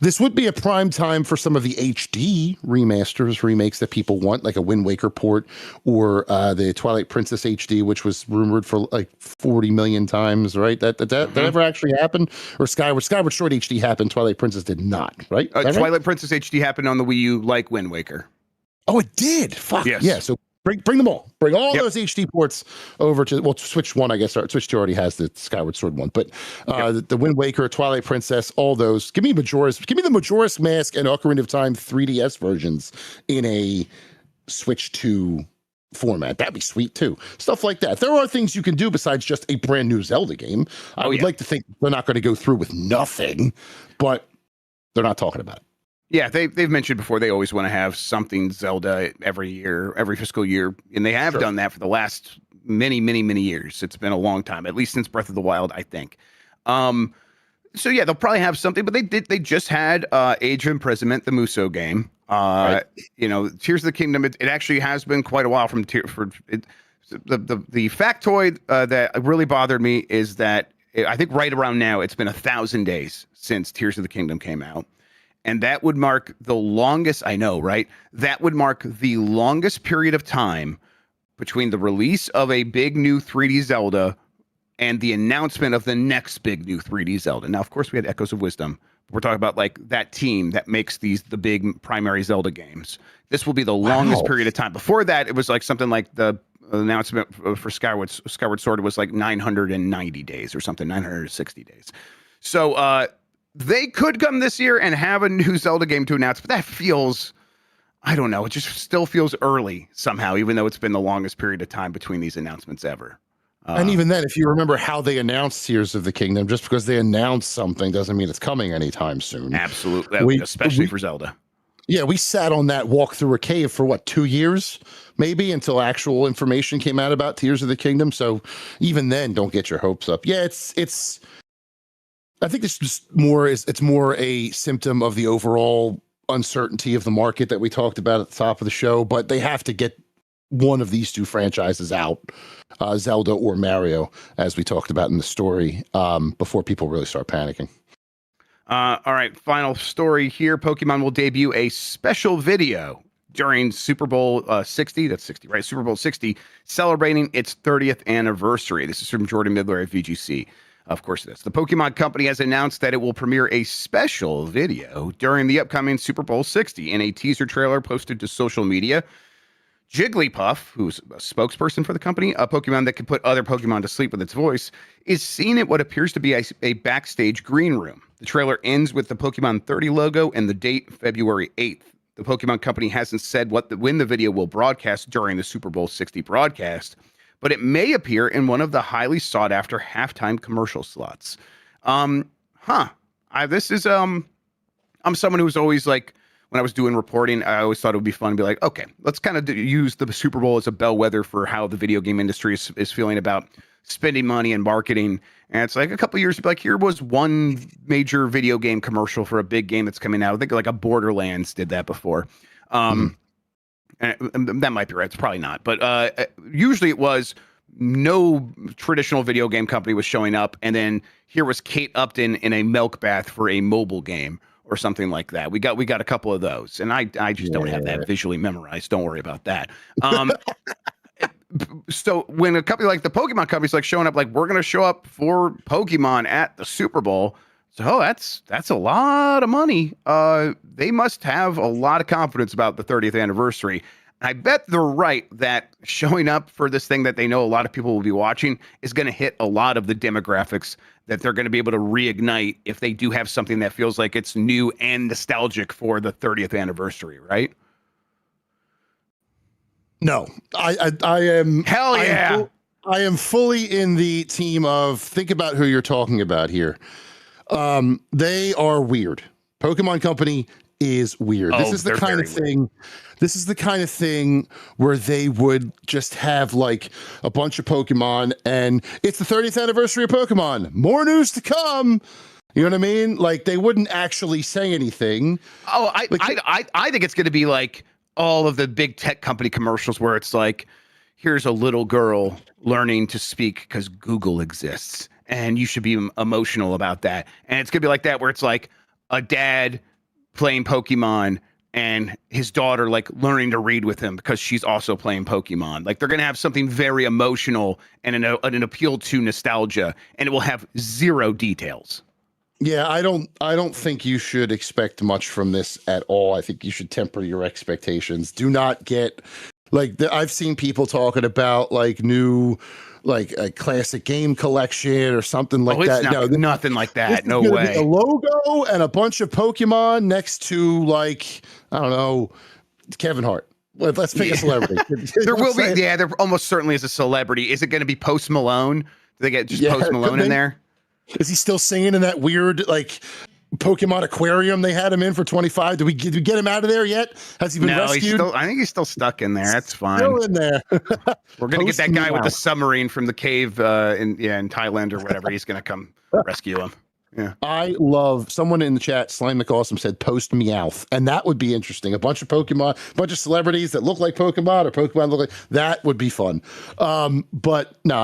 this would be a prime time for some of the HD remakes that people want, like a Wind Waker port or the Twilight Princess HD, which was rumored for like 40 million times, right? That ever actually happened? Or Skyward Sword HD happened, Twilight Princess did not, right? Twilight Princess HD happened on the Wii U, like Wind Waker. Oh, it did. Fuck. Yes. Yeah. So bring them all. Bring all those HD ports over to Switch 1, I guess. Or Switch 2 already has the Skyward Sword one, but the Wind Waker, Twilight Princess, all those. Give me the Majora's Mask and Ocarina of Time 3DS versions in a Switch 2 format. That'd be sweet too. Stuff like that. There are things you can do besides just a brand new Zelda game. I would like to think they're not going to go through with nothing, but they're not talking about it. Yeah, they've mentioned before they always want to have something Zelda every year, every fiscal year, and they have done that for the last many, many, many years. It's been a long time, at least since Breath of the Wild, I think. So yeah, they'll probably have something, but they just had Age of Imprisonment, the Musou game. You know, Tears of the Kingdom. It actually has been quite a while the factoid that really bothered me is that I think right around now it's been 1,000 days since Tears of the Kingdom came out. And that would mark the longest, I know, right? That would mark the longest period of time between the release of a big new 3D Zelda and the announcement of the next big new 3D Zelda. Now, of course, we had Echoes of Wisdom. We're talking about like that team that makes the big primary Zelda games. This will be the longest period of time. Before that, it was like something like the announcement for Skyward Sword was like 990 days or something, 960 days. So, they could come this year and have a new Zelda game to announce, but that feels, I don't know, it just still feels early somehow, even though it's been the longest period of time between these announcements ever. And even then, if you remember how they announced Tears of the Kingdom, just because they announced something doesn't mean it's coming anytime soon. Absolutely, especially for Zelda. Yeah, we sat on that walk through a cave for 2 years, maybe, until actual information came out about Tears of the Kingdom. So even then, don't get your hopes up. Yeah, it's I think this is more a symptom of the overall uncertainty of the market that we talked about at the top of the show, but they have to get one of these two franchises out, Zelda or Mario, as we talked about in the story, before people really start panicking. All right, final story here. Pokemon will debut a special video during Super Bowl 60, that's 60, right? Super Bowl 60, celebrating its 30th anniversary. This is from Jordan Midler at VGC. Of course it is. The Pokemon Company has announced that it will premiere a special video during the upcoming Super Bowl 60 in a teaser trailer posted to social media. Jigglypuff, who's a spokesperson for the company, a Pokemon that can put other Pokemon to sleep with its voice, is seen at what appears to be a backstage green room. The trailer ends with the Pokemon 30 logo and the date February 8th. The Pokemon Company hasn't said when the video will broadcast during the Super Bowl 60 broadcast, but it may appear in one of the highly sought after halftime commercial slots. I'm someone who's always like, when I was doing reporting, I always thought it would be fun to be like, okay, let's kind of use the Super Bowl as a bellwether for how the video game industry is feeling about spending money and marketing. And it's like a couple of years, like, here was one major video game commercial for a big game that's coming out. I think like a Borderlands did that before. And that might be right. It's probably not. But usually it was no traditional video game company was showing up. And then here was Kate Upton in a milk bath for a mobile game or something like that. We got a couple of those. And I just don't have that visually memorized. Don't worry about that. So when a company like the Pokemon Company's like showing up, like, we're going to show up for Pokemon at the Super Bowl. So that's a lot of money. They must have a lot of confidence about the 30th anniversary. I bet they're right that showing up for this thing that they know a lot of people will be watching is going to hit a lot of the demographics that they're going to be able to reignite if they do have something that feels like it's new and nostalgic for the 30th anniversary, right? No, I am. Hell yeah. I am fully in the team of think about who you're talking about here. They are weird. Pokemon Company is weird. This is the kind of thing. This is the kind of thing where they would just have like a bunch of Pokemon and it's the 30th anniversary of Pokemon. More news to come. You know what I mean? Like, they wouldn't actually say anything. Oh, I think it's going to be like all of the big tech company commercials where it's like, here's a little girl learning to speak because Google exists and you should be emotional about that. And it's going to be like that where it's like a dad playing Pokemon and his daughter like learning to read with him because she's also playing Pokemon. Like, they're going to have something very emotional and an appeal to nostalgia, and it will have zero details. Yeah, I don't think you should expect much from this at all. I think you should temper your expectations. Do not get like I've seen people talking about like new like a classic game collection or something like that. No, nothing like that. No way. A logo and a bunch of Pokemon next to like, I don't know, Kevin Hart. Let's pick a celebrity. There will be. Yeah, there almost certainly is a celebrity. Is it going to be Post Malone? Do they get just Post Malone in there? Is he still singing in that weird like Pokemon aquarium they had him in for 25? Did we get him out of there yet? Has he been rescued? I think he's still stuck in there. That's fine. Still in there. We're gonna get that guy with the submarine from the cave in Thailand or whatever. He's gonna come rescue him. Yeah. I love someone in the chat. Slime McAwesome said post Meowth, and that would be interesting. A bunch of Pokemon, a bunch of celebrities that look like Pokemon or Pokemon look like that would be fun. But no,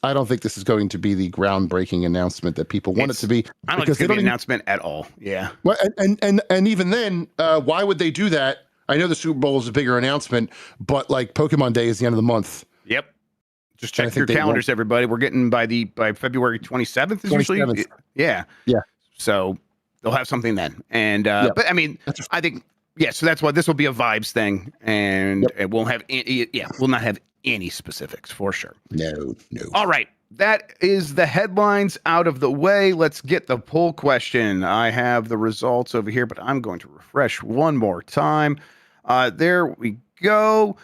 I don't think this is going to be the groundbreaking announcement that people want it to be. I don't think it's going to be an announcement at all. Yeah. Well, and even then, why would they do that? I know the Super Bowl is a bigger announcement, but like Pokemon Day is the end of the month. Yep. Just check your calendars, everybody. We're getting by February 27th is usually. Yeah. Yeah. So they'll have something then. And but I mean, I think so that's why this will be a vibes thing, and it won't have we'll not have any specifics for sure. No. All right. That is the headlines out of the way. Let's get the poll question. I have the results over here, but I'm going to refresh one more time. There we go.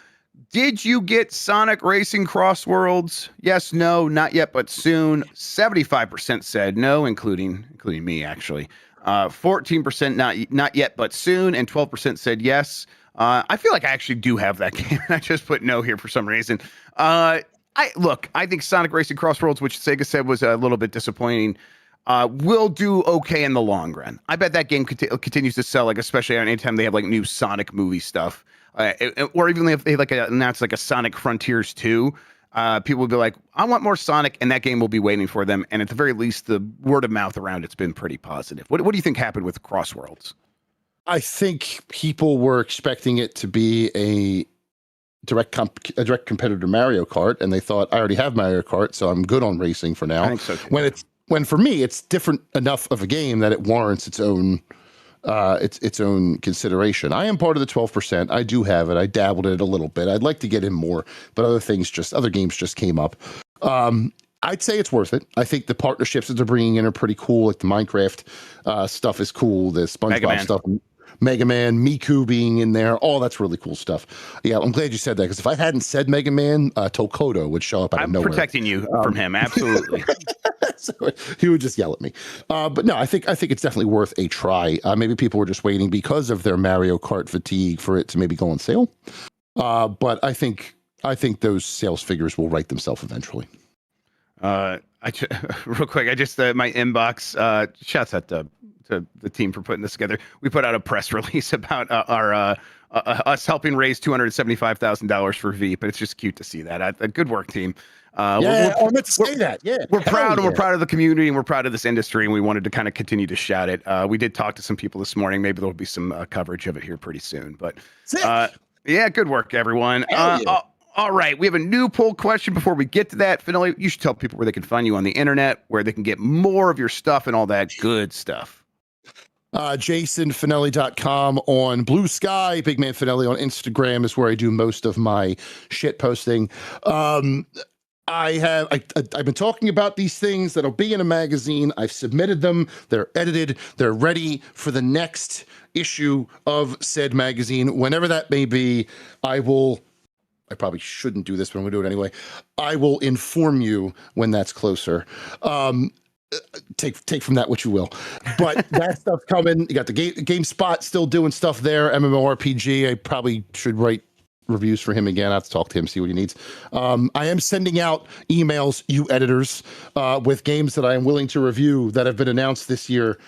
Did you get Sonic Racing Cross Worlds? Yes, no, not yet, but soon. 75% said no, including me, actually. 14% not yet, but soon, and 12% said yes. I feel like I actually do have that game. I just put no here for some reason. I think Sonic Racing Cross Worlds, which Sega said was a little bit disappointing, will do okay in the long run. I bet that game continues to sell, like especially anytime they have like new Sonic movie stuff, or even if they like announce like a Sonic Frontiers 2. People will be like, I want more Sonic, and that game will be waiting for them. And at the very least, the word of mouth around it's been pretty positive. What do you think happened with Cross Worlds? I think people were expecting it to be a a direct competitor to Mario Kart, and they thought I already have Mario Kart, so I'm good on racing for now. I think so too. When for me it's different enough of a game that it warrants its own consideration. I am part of the 12%. I do have it. I dabbled in it a little bit. I'd like to get in more, but other games just came up. I'd say it's worth it. I think the partnerships that they're bringing in are pretty cool. Like the Minecraft stuff is cool. The SpongeBob stuff, Mega Man, Miku being in there, all that's really cool stuff. Yeah, I'm glad you said that, because if I hadn't said Mega Man, Tokoto would show up out of nowhere. I'm protecting you from him, absolutely. So he would just yell at me. But no, I think it's definitely worth a try. Maybe people were just waiting because of their Mario Kart fatigue for it to maybe go on sale. But I think those sales figures will right themselves eventually. Real quick, my inbox. Shouts out to the team for putting this together. We put out a press release about our us helping raise $275,000 for Veep, but it's just cute to see that. Good work, team. I meant to say that. Yeah, we're proud, and we're proud of the community, and we're proud of this industry, and we wanted to kind of continue to shout it. We did talk to some people this morning. Maybe there'll be some coverage of it here pretty soon. But yeah, good work, everyone. All right, we have a new poll question before we get to that. Fanelli, you should tell people where they can find you on the internet, where they can get more of your stuff and all that good stuff. JasonFanelli.com on Blue Sky. Big Man Fanelli on Instagram is where I do most of my shit posting. I've been talking about these things that'll be in a magazine. I've submitted them. They're edited. They're ready for the next issue of said magazine. Whenever that may be, I probably shouldn't do this, but I'm going to do it anyway. I will inform you when that's closer. Take from that what you will. But that stuff's coming. You got the GameSpot still doing stuff there. MMORPG. I probably should write reviews for him again. I have to talk to him, see what he needs. I am sending out emails, you editors, with games that I am willing to review that have been announced this year.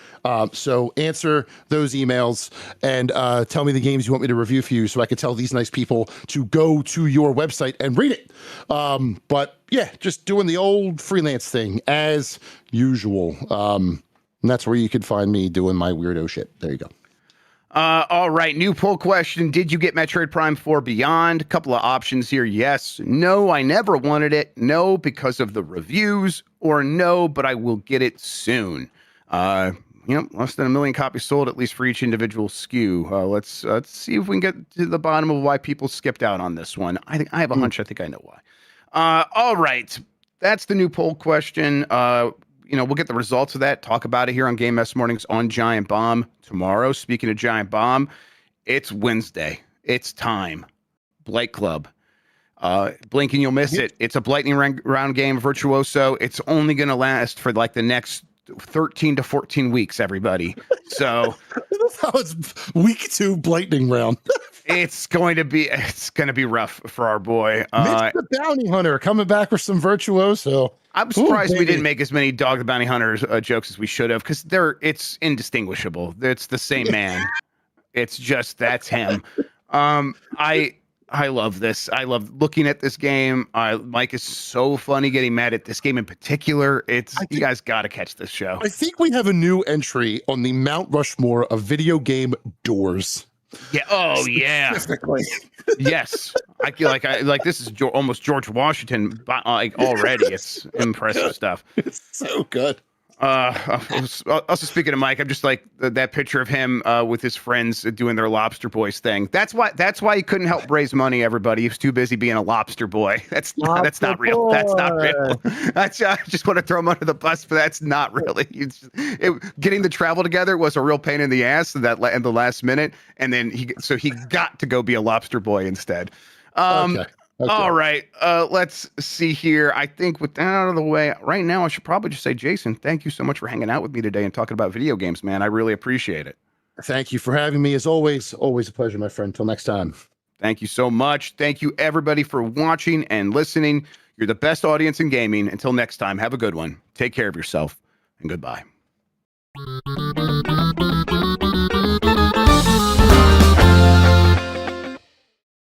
So answer those emails and tell me the games you want me to review for you, so I can tell these nice people to go to your website and read it. But yeah, just doing the old freelance thing as usual. And that's where you can find me doing my weirdo shit. There you go. All right, new poll question. Did you get Metroid Prime 4 Beyond? A couple of options here. Yes, no, I never wanted it. No, because of the reviews. Or no, but I will get it soon. Less than 1 million copies sold, at least for each individual SKU. Let's see if we can get to the bottom of why people skipped out on this one. I have a hunch. I think I know why. All right, that's the new poll question. We'll get the results of that, talk about it here on Game Mess Mornings on Giant Bomb tomorrow. Speaking of Giant Bomb, it's Wednesday. It's time. Blight Club. Blink and you'll miss it. It's a lightning round game, Virtuoso. It's only going to last for like the next 13 to 14 weeks, everybody. So it's week 2 lightning round. It's going to be rough for our boy. Mitch the Bounty Hunter coming back with some Virtuoso. I'm surprised we didn't make as many Dog the Bounty Hunter jokes as we should have, because it's indistinguishable. It's the same man. It's just, that's him. I love this. I love looking at this game. Mike is so funny getting mad at this game in particular. You guys got to catch this show. I think we have a new entry on the Mount Rushmore of video game doors. Yeah. Oh, yeah. Yes. I feel like this is almost George Washington. Already, it's impressive stuff. It's so good. Also speaking of Mike, I'm just like that picture of him with his friends doing their Lobster Boys thing. That's why he couldn't help raise money. Everybody, he was too busy being a lobster boy. That's not real. That's not real. I just want to throw him under the bus, but that's not really. Getting the travel together was a real pain in the ass in the last minute, and then he got to go be a lobster boy instead. Okay. All right, let's see here. I think with that out of the way, right now, I should probably just say, Jason, thank you so much for hanging out with me today and talking about video games, man. I really appreciate it. Thank you for having me. As always a pleasure, my friend. Till next time. Thank you so much. Thank you, everybody, for watching and listening. You're the best audience in gaming. Until next time, have a good one. Take care of yourself, and goodbye.